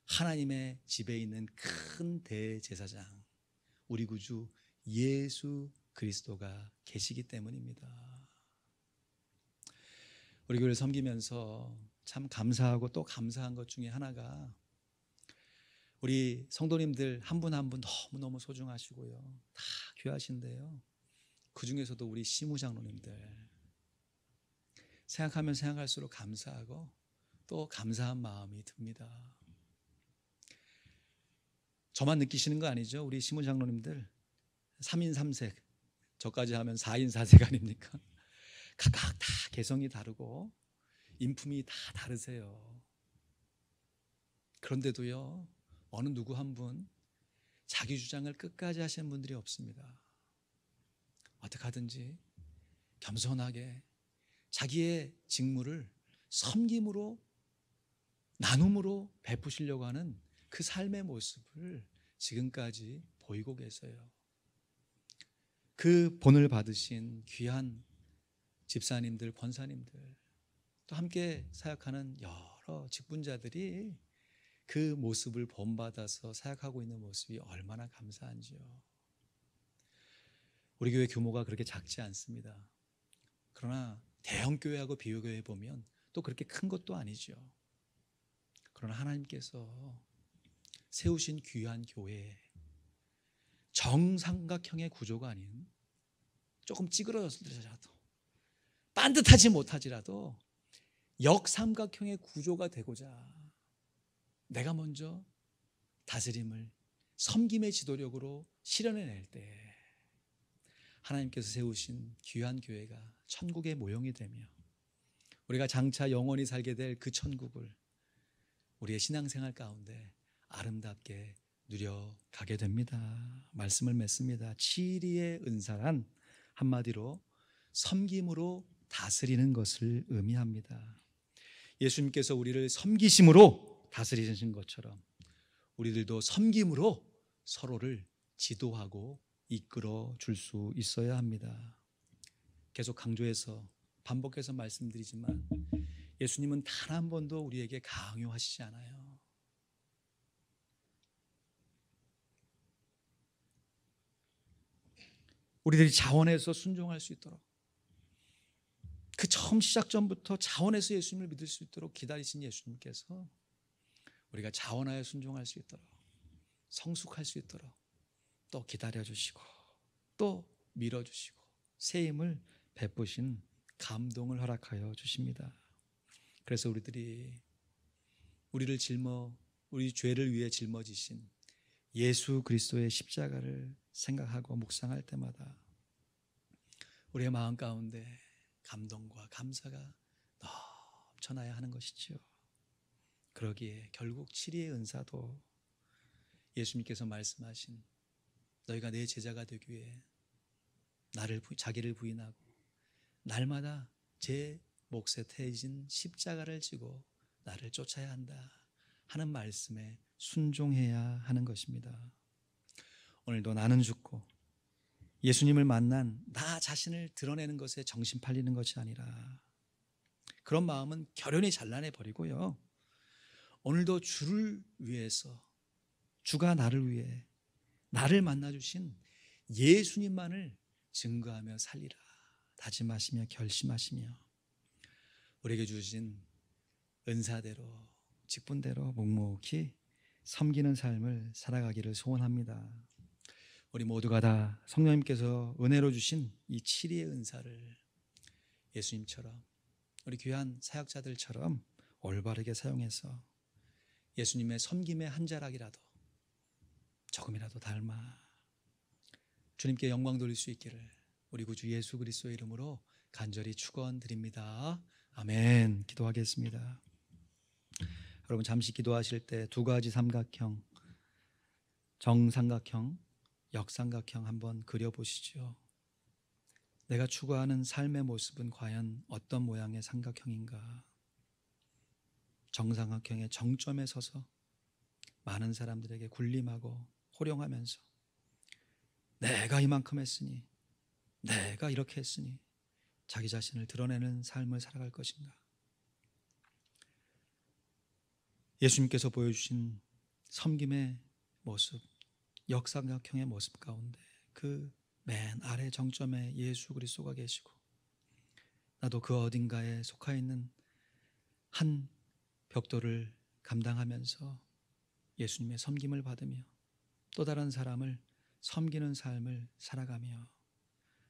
S1: 하나님의 집에 있는 큰 대제사장, 우리 구주 예수 그리스도가 계시기 때문입니다. 우리 교회를 섬기면서 참 감사하고 또 감사한 것 중에 하나가 우리 성도님들 한 분 한 분 너무너무 소중하시고요, 다 귀하신데요, 그 중에서도 우리 시무장로님들 생각하면 생각할수록 감사하고 또 감사한 마음이 듭니다. 저만 느끼시는 거 아니죠? 우리 시무장로님들 3인 3색, 저까지 하면 4인 4색 아닙니까? 각각 다 개성이 다르고 인품이 다 다르세요. 그런데도요, 어느 누구 한 분 자기 주장을 끝까지 하시는 분들이 없습니다. 어떻게 하든지 겸손하게 자기의 직무를 섬김으로, 나눔으로 베푸시려고 하는 그 삶의 모습을 지금까지 보이고 계세요. 그 본을 받으신 귀한 집사님들, 권사님들, 또 함께 사역하는 여러 직분자들이 그 모습을 본받아서 사역하고 있는 모습이 얼마나 감사한지요. 우리 교회 규모가 그렇게 작지 않습니다. 그러나 대형 교회하고 비교해 보면 또 그렇게 큰 것도 아니죠. 그러나 하나님께서 세우신 귀한 교회, 정삼각형의 구조가 아닌 조금 찌그러졌더라도, 반듯하지 못하지라도 역삼각형의 구조가 되고자 내가 먼저 다스림을 섬김의 지도력으로 실현해낼 때 하나님께서 세우신 귀한 교회가 천국의 모형이 되며 우리가 장차 영원히 살게 될 그 천국을 우리의 신앙생활 가운데 아름답게 누려가게 됩니다. 말씀을 맺습니다. 치리의 은사란 한마디로 섬김으로 다스리는 것을 의미합니다. 예수님께서 우리를 섬기심으로 다스리신 것처럼 우리들도 섬김으로 서로를 지도하고 이끌어 줄 수 있어야 합니다. 계속 강조해서 반복해서 말씀드리지만 예수님은 단 한 번도 우리에게 강요하시지 않아요. 우리들이 자원해서 순종할 수 있도록, 그 처음 시작 전부터 자원해서 예수님을 믿을 수 있도록 기다리신 예수님께서 우리가 자원하여 순종할 수 있도록, 성숙할 수 있도록 또 기다려주시고 또 밀어주시고 새 힘을 베푸신 감동을 허락하여 주십니다. 그래서 우리들이 우리 죄를 위해 짊어지신 예수 그리스도의 십자가를 생각하고 묵상할 때마다 우리의 마음 가운데 감동과 감사가 넘쳐나야 하는 것이죠. 그러기에 결국 치리의 은사도 예수님께서 말씀하신 너희가 내 제자가 되기 위해 자기를 부인하고 날마다 제 몫에 태진 십자가를 지고 나를 쫓아야 한다 하는 말씀에 순종해야 하는 것입니다. 오늘도 나는 죽고 예수님을 만난 나 자신을 드러내는 것에 정신 팔리는 것이 아니라 그런 마음은 결연히 잘라내 버리고요. 오늘도 주를 위해서, 주가 나를 위해 나를 만나주신 예수님만을 증거하며 살리라 다짐하시며 결심하시며 우리에게 주신 은사대로 직분대로 묵묵히 섬기는 삶을 살아가기를 소원합니다. 우리 모두가 다 성령님께서 은혜로 주신 이 치리의 은사를 예수님처럼 우리 귀한 사역자들처럼 올바르게 사용해서 예수님의 섬김의 한 자락이라도 조금이라도 닮아 주님께 영광 돌릴 수 있기를 우리 구주 예수 그리스도의 이름으로 간절히 축원드립니다. 아멘. 기도하겠습니다. 여러분 잠시 기도하실 때 두 가지 삼각형, 정삼각형, 역삼각형 한번 그려보시죠. 내가 추구하는 삶의 모습은 과연 어떤 모양의 삼각형인가? 정삼각형의 정점에 서서 많은 사람들에게 군림하고 호령하면서 내가 이만큼 했으니, 내가 이렇게 했으니 자기 자신을 드러내는 삶을 살아갈 것인가? 예수님께서 보여주신 섬김의 모습, 역삼각형의 모습 가운데 그 맨 아래 정점에 예수 그리스도가 계시고 나도 그 어딘가에 속해 있는 한 벽돌을 감당하면서 예수님의 섬김을 받으며 또 다른 사람을 섬기는 삶을 살아가며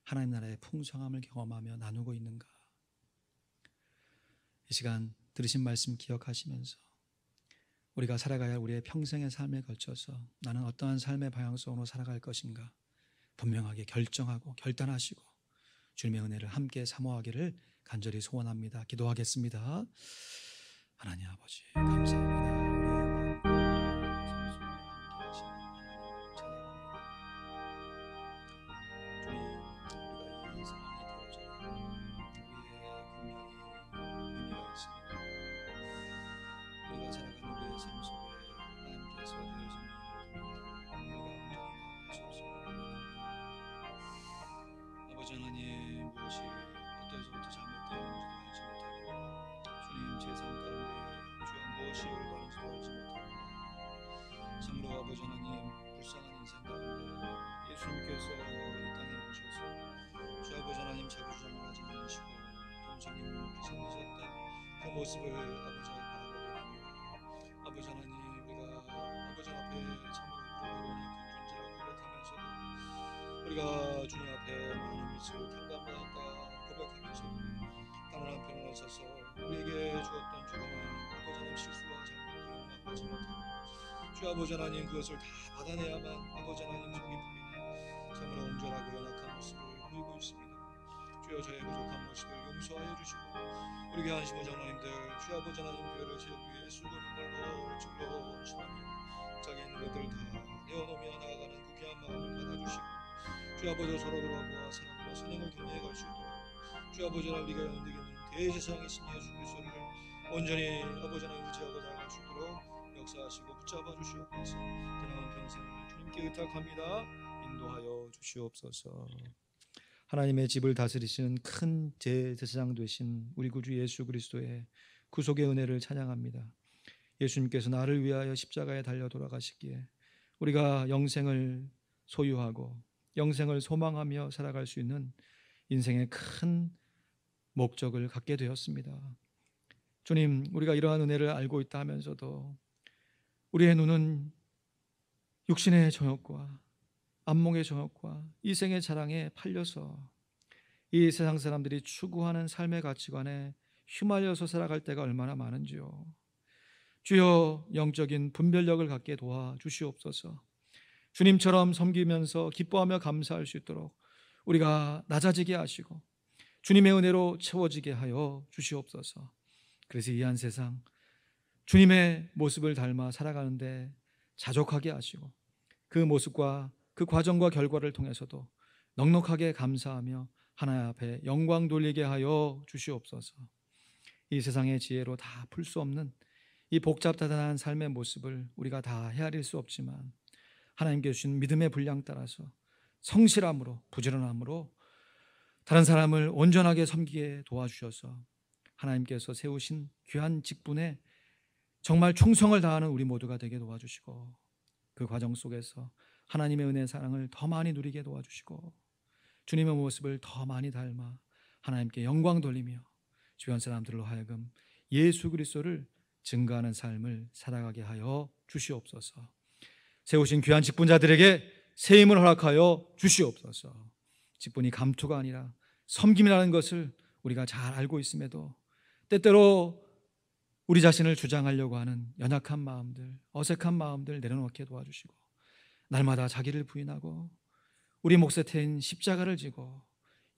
S1: 하나님 나라의 풍성함을 경험하며 나누고 있는가? 이 시간 들으신 말씀 기억하시면서 우리가 살아가야 할 우리의 평생의 삶에 걸쳐서 나는 어떠한 삶의 방향성으로 살아갈 것인가 분명하게 결정하고 결단하시고 주님의 은혜를 함께 사모하기를 간절히 소원합니다. 기도하겠습니다. 하나님 아버지 감사합니다. 하나님 무엇이 어디서부터 잘못되었는지도 알지 못하고 주님 제 삶 가운데 주여 무엇이 올바른지도 알지 못하고 참으로 아버지 하나님 불쌍한 인생 가운데 예수님께서 이 땅에 오셔서 주 아버지 하나님 자기주장을 하지 않으시고 동생님께서 잊었던 그 모습을 아버지 바라보게 됩니다. 아버지 하나님 우리가 아버지 앞에 참으로 부족하고 연약한 존재라고 고백하면서도 우리가 주님 앞에 많은 미치고 탕감받았다 고백하면서도 다른 한편으로 서서 우리에게 주었던 조그만 아버지 하나님 실수와 잘못을 용납하지 못하고 주 아버지 하나님 그것을 다 받아내야만 아버지 하나님 속이 풀리는 참으로 온전하고 연약한 모습을 보이고 있습니다. 주여 저의 부족한 모습을 용서하여 주시고 우리 교회 한심한 장로님들 주 아버지 하나님 교회를 세우기 위해 수고는 걸로 질러 주시나니 자기 있는 것들을 다 내어놓으며 나아가는 그 귀한 마음을 받아주시고 주 아버지 서로 돌아보아 사랑과 선행을 격려해 갈 수 있도록 주 아버지 하나님 우리가 연대기는 대제사장이신 예수 그리스도를 온전히 아버지 하나님 의지하고 나아갈 수 있도록 역사하시고 붙잡아 주시옵소서. 그나마 평생을 주님께 의탁합니다. 인도하여 주시옵소서. 하나님의 집을 다스리시는 큰 제사장 되신 우리 구주 예수 그리스도의 구속의 은혜를 찬양합니다. 예수님께서 나를 위하여 십자가에 달려 돌아가시기에 우리가 영생을 소유하고 영생을 소망하며 살아갈 수 있는 인생의 큰 목적을 갖게 되었습니다. 주님, 우리가 이러한 은혜를 알고 있다 하면서도 우리의 눈은 육신의 정욕과 안목의 정욕과 이생의 자랑에 팔려서 이 세상 사람들이 추구하는 삶의 가치관에 휘말려서 살아갈 때가 얼마나 많은지요. 주여, 영적인 분별력을 갖게 도와주시옵소서. 주님처럼 섬기면서 기뻐하며 감사할 수 있도록 우리가 낮아지게 하시고 주님의 은혜로 채워지게 하여 주시옵소서. 그래서 이 한 세상 주님의 모습을 닮아 살아가는데 자족하게 하시고 그 모습과 그 과정과 결과를 통해서도 넉넉하게 감사하며 하나님 앞에 영광 돌리게 하여 주시옵소서. 이 세상의 지혜로 다 풀 수 없는 이 복잡다단한 삶의 모습을 우리가 다 헤아릴 수 없지만 하나님께 주신 믿음의 분량 따라서 성실함으로 부지런함으로 다른 사람을 온전하게 섬기게 도와주셔서 하나님께서 세우신 귀한 직분에 정말 충성을 다하는 우리 모두가 되게 도와주시고 그 과정 속에서 하나님의 은혜 사랑을 더 많이 누리게 도와주시고 주님의 모습을 더 많이 닮아 하나님께 영광 돌리며 주변 사람들로 하여금 예수 그리스도를 증거하는 삶을 살아가게 하여 주시옵소서. 세우신 귀한 직분자들에게 새 힘을 허락하여 주시옵소서. 직분이 감투가 아니라 섬김이라는 것을 우리가 잘 알고 있음에도 때때로 우리 자신을 주장하려고 하는 연약한 마음들, 어색한 마음들 내려놓게 도와주시고 날마다 자기를 부인하고 우리 몫에 태인 십자가를 지고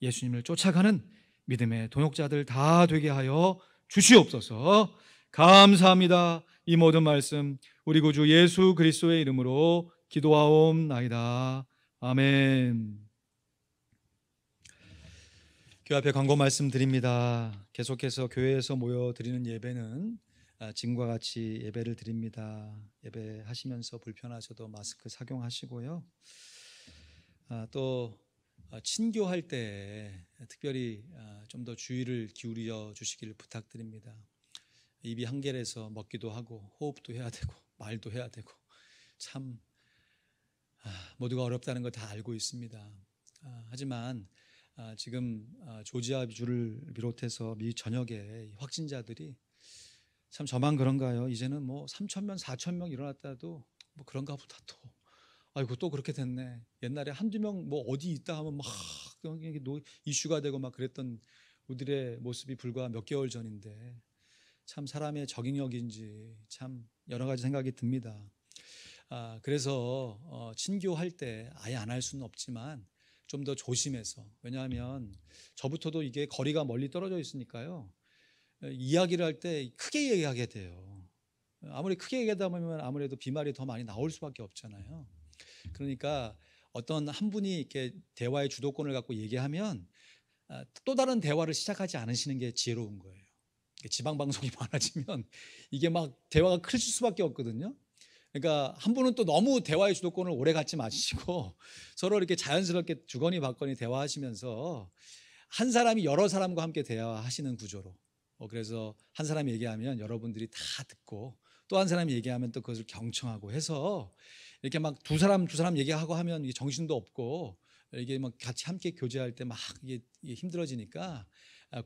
S1: 예수님을 쫓아가는 믿음의 동역자들 다 되게 하여 주시옵소서. 감사합니다. 이 모든 말씀 우리 구주 예수 그리스도의 이름으로 기도하옵나이다. 아멘. 교회 앞에 광고 말씀드립니다. 계속해서 교회에서 모여 드리는 예배는 지금과 같이 예배를 드립니다. 예배하시면서 불편하셔도 마스크 착용하시고요. 또 친교할 때 특별히 좀 더 주의를 기울여 주시기를 부탁드립니다. 입이 한결에서 먹기도 하고 호흡도 해야 되고 말도 해야 되고 참 모두가 어렵다는 거 다 알고 있습니다. 하지만 지금 조지아주를 비롯해서 미 전역의 확진자들이 참 저만 그런가요? 이제는 뭐 3,000명, 4,000명 일어났다도 뭐 그런가 보다 또 아이고 또 그렇게 됐네. 옛날에 한두 명 뭐 어디 있다 하면 막 이슈가 되고 막 그랬던 우리들의 모습이 불과 몇 개월 전인데 참 사람의 적응력인지 참 여러 가지 생각이 듭니다. 그래서 친교할 때 아예 안 할 수는 없지만 좀 더 조심해서, 왜냐하면 저부터도 이게 거리가 멀리 떨어져 있으니까요, 이야기를 할 때 크게 얘기하게 돼요. 아무리 크게 얘기하다 보면 아무래도 비말이 더 많이 나올 수밖에 없잖아요. 그러니까 어떤 한 분이 이렇게 대화의 주도권을 갖고 얘기하면 또 다른 대화를 시작하지 않으시는 게 지혜로운 거예요. 지방 방송이 많아지면 이게 막 대화가 클 수밖에 없거든요. 그러니까 한 분은 또 너무 대화의 주도권을 오래 갖지 마시고 서로 이렇게 자연스럽게 주거니 받거니 대화하시면서 한 사람이 여러 사람과 함께 대화하시는 구조로, 그래서 한 사람이 얘기하면 여러분들이 다 듣고 또 한 사람이 얘기하면 또 그것을 경청하고 해서 이렇게 막 두 사람 얘기하고 하면 이게 정신도 없고 이게 막 같이 함께 교제할 때 막 이게 힘들어지니까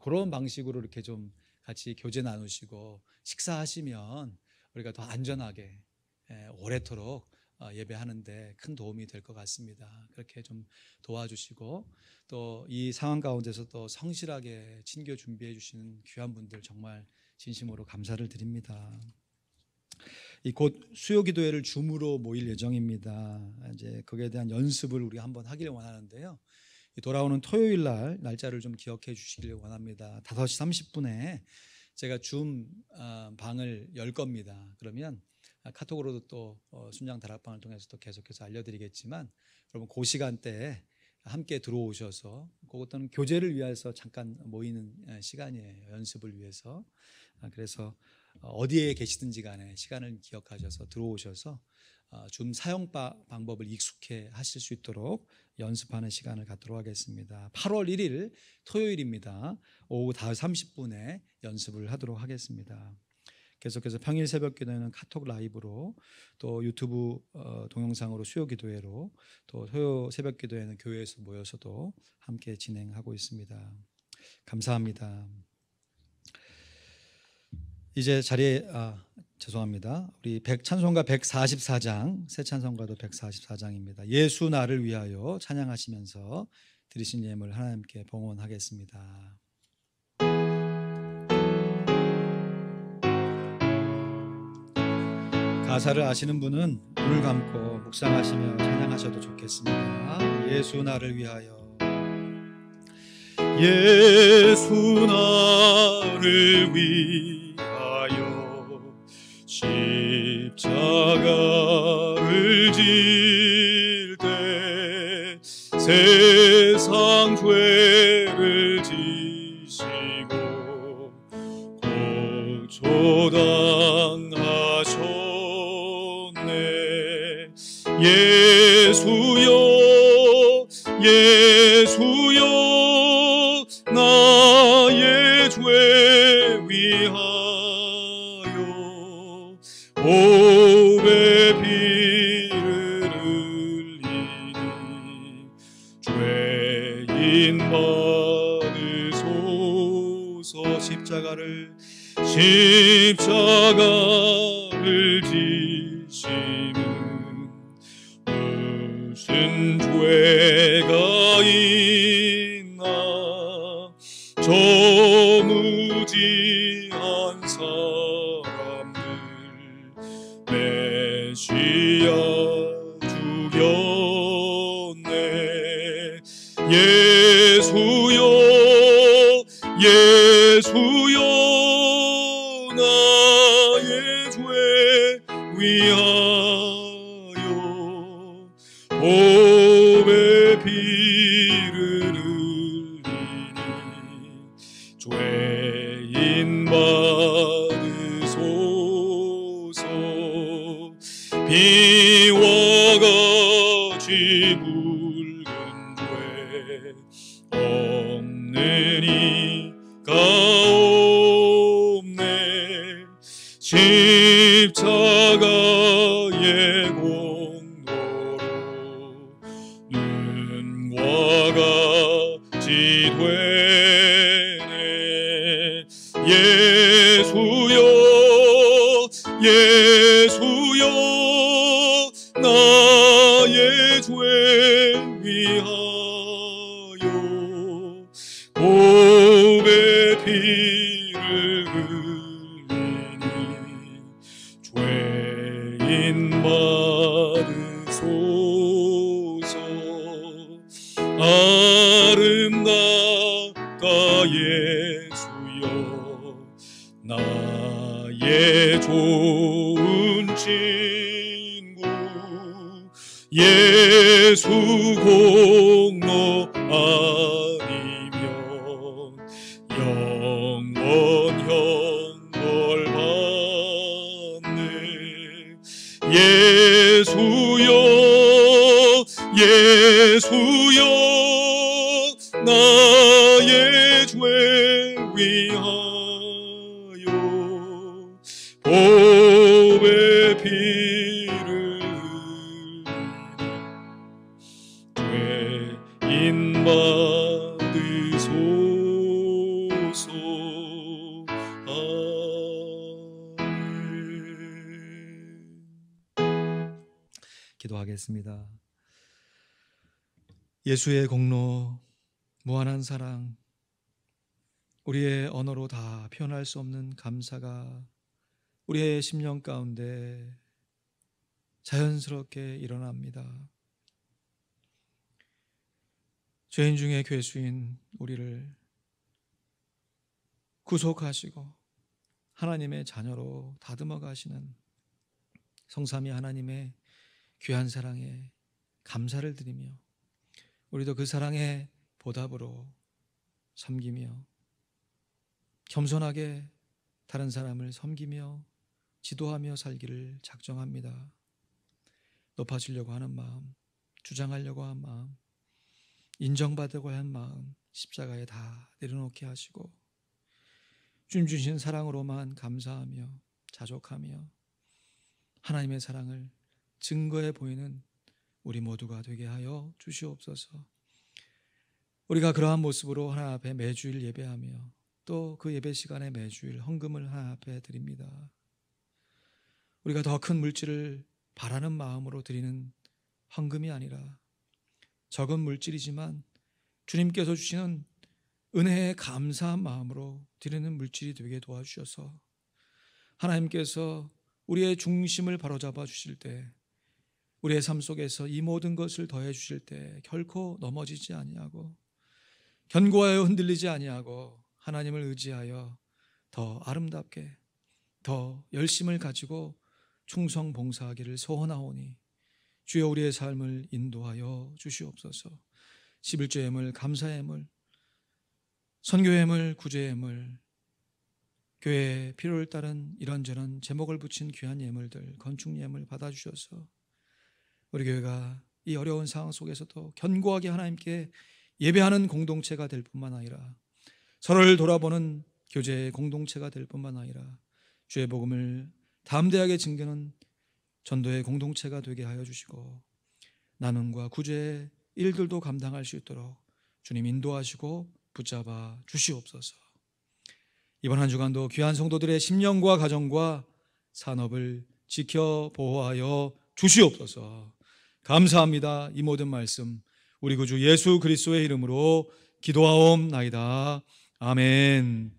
S1: 그런 방식으로 이렇게 좀 같이 교제 나누시고 식사하시면 우리가 더 안전하게 오래도록 예배하는데 큰 도움이 될 것 같습니다. 그렇게 좀 도와주시고 또 이 상황 가운데서 또 성실하게 친교 준비해 주시는 귀한 분들 정말 진심으로 감사를 드립니다. 곧 수요기도회를 줌으로 모일 예정입니다. 이제 거기에 대한 연습을 우리 한번 하기를 원하는데요. 돌아오는 토요일 날 날짜를 좀 기억해 주시길 원합니다. 5시 30분에 제가 줌 방을 열 겁니다. 그러면 카톡으로도 또 순장 다락방을 통해서 또 계속해서 알려드리겠지만, 여러분 그 시간대에 함께 들어오셔서 그것은 교제를 위해서 잠깐 모이는 시간이에요. 연습을 위해서. 그래서 어디에 계시든지 간에 시간을 기억하셔서 들어오셔서 줌 사용 방법을 익숙해 하실 수 있도록 연습하는 시간을 갖도록 하겠습니다. 8월 1일 토요일입니다. 오후 5시 30분에 연습을 하도록 하겠습니다. 계속해서 평일 새벽 기도회는 카톡 라이브로, 또 유튜브 동영상으로 수요 기도회로, 또 토요 새벽 기도회는 교회에서 모여서도 함께 진행하고 있습니다. 감사합니다. 이제 자리에 죄송합니다. 우리 찬송가 144장, 새 찬송가도 144장입니다. 예수 나를 위하여 찬양하시면서 드리신 예물 하나님께 봉헌하겠습니다. 가사를 아시는 분은 눈을 감고 묵상하시며 찬양하셔도 좋겠습니다. 예수 나를 위하여,
S2: 예수 나를 위하여 십자가를 질 때 세상 죄를 지시고 고초당하셨네. 예수여 예수여 나의 죄 위하여 보배 피를 흘리니 죄인 받으소서. 십자가를 지심은 무슨 죄가 있나. 저 무지한 사람들 메시아 죽였네. 예수여 예수여 나의 죄 위하여 보배 피를 흘리니 죄인 받으소서. 비와 같이 붉은 죄 없는 이가 없네. 십자가의 공로로 눈과 같이 되네. 예수여 예수여 나의 죄 위하여 보배 피를 흘리니 죄인 받으소서. 아름답다 예수여 나의 좋은 친구. 예수 공로 아니면 영원 형벌 받네. 예수여 예수여 나의 죄 위하여 보배 피를 죄인 받으소서. 아멘.
S1: 기도하겠습니다. 예수의 공로, 무한한 사랑, 우리의 언어로 다 표현할 수 없는 감사가 우리의 심령 가운데 자연스럽게 일어납니다. 죄인 중에 괴수인 우리를 구속하시고 하나님의 자녀로 다듬어 가시는 성삼위 하나님의 귀한 사랑에 감사를 드리며 우리도 그 사랑의 보답으로 섬기며 겸손하게 다른 사람을 섬기며 지도하며 살기를 작정합니다. 높아지려고 하는 마음, 주장하려고 하는 마음, 인정받으려고 하는 마음 십자가에 다 내려놓게 하시고 주님 주신 사랑으로만 감사하며 자족하며 하나님의 사랑을 증거해 보이는 우리 모두가 되게 하여 주시옵소서. 우리가 그러한 모습으로 하나님 앞에 매주일 예배하며 또 그 예배 시간에 매주일 헌금을 하나님 앞에 드립니다. 우리가 더 큰 물질을 바라는 마음으로 드리는 헌금이 아니라 적은 물질이지만 주님께서 주시는 은혜에 감사한 마음으로 드리는 물질이 되게 도와주셔서 하나님께서 우리의 중심을 바로잡아 주실 때, 우리의 삶 속에서 이 모든 것을 더해 주실 때 결코 넘어지지 아니하고 견고하여 흔들리지 아니하고 하나님을 의지하여 더 아름답게 더 열심을 가지고 충성 봉사하기를 소원하오니 주여 우리의 삶을 인도하여 주시옵소서. 11조 예물, 감사 예물, 선교 예물, 구제 예물, 교회의 필요를 따른 이런저런 제목을 붙인 귀한 예물들, 건축 예물 받아주셔서 우리 교회가 이 어려운 상황 속에서도 견고하게 하나님께 예배하는 공동체가 될 뿐만 아니라 서로를 돌아보는 교제의 공동체가 될 뿐만 아니라 주의 복음을 담대하게 증거하는 전도의 공동체가 되게 하여 주시고 나눔과 구제의 일들도 감당할 수 있도록 주님 인도하시고 붙잡아 주시옵소서. 이번 한 주간도 귀한 성도들의 심령과 가정과 산업을 지켜 보호하여 주시옵소서. 감사합니다. 이 모든 말씀 우리 구주 예수 그리스도의 이름으로 기도하옵나이다. 아멘.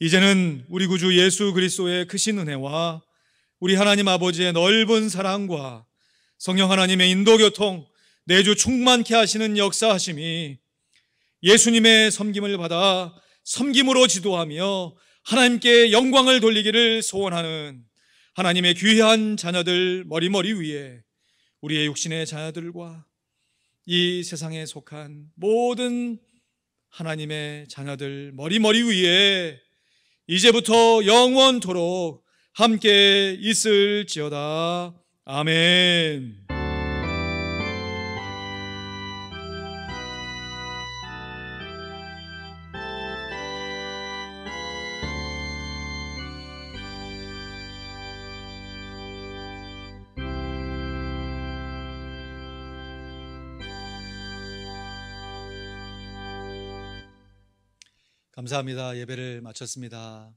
S1: 이제는 우리 구주 예수 그리스도의 크신 은혜와 우리 하나님 아버지의 넓은 사랑과 성령 하나님의 인도교통, 내주 충만케 하시는 역사하심이 예수님의 섬김을 받아 섬김으로 지도하며 하나님께 영광을 돌리기를 소원하는 하나님의 귀한 자녀들 머리머리 위에 우리의 육신의 자녀들과 이 세상에 속한 모든 하나님의 자녀들 머리머리 위에 이제부터 영원토록 함께 있을지어다. 아멘. 감사합니다. 예배를 마쳤습니다.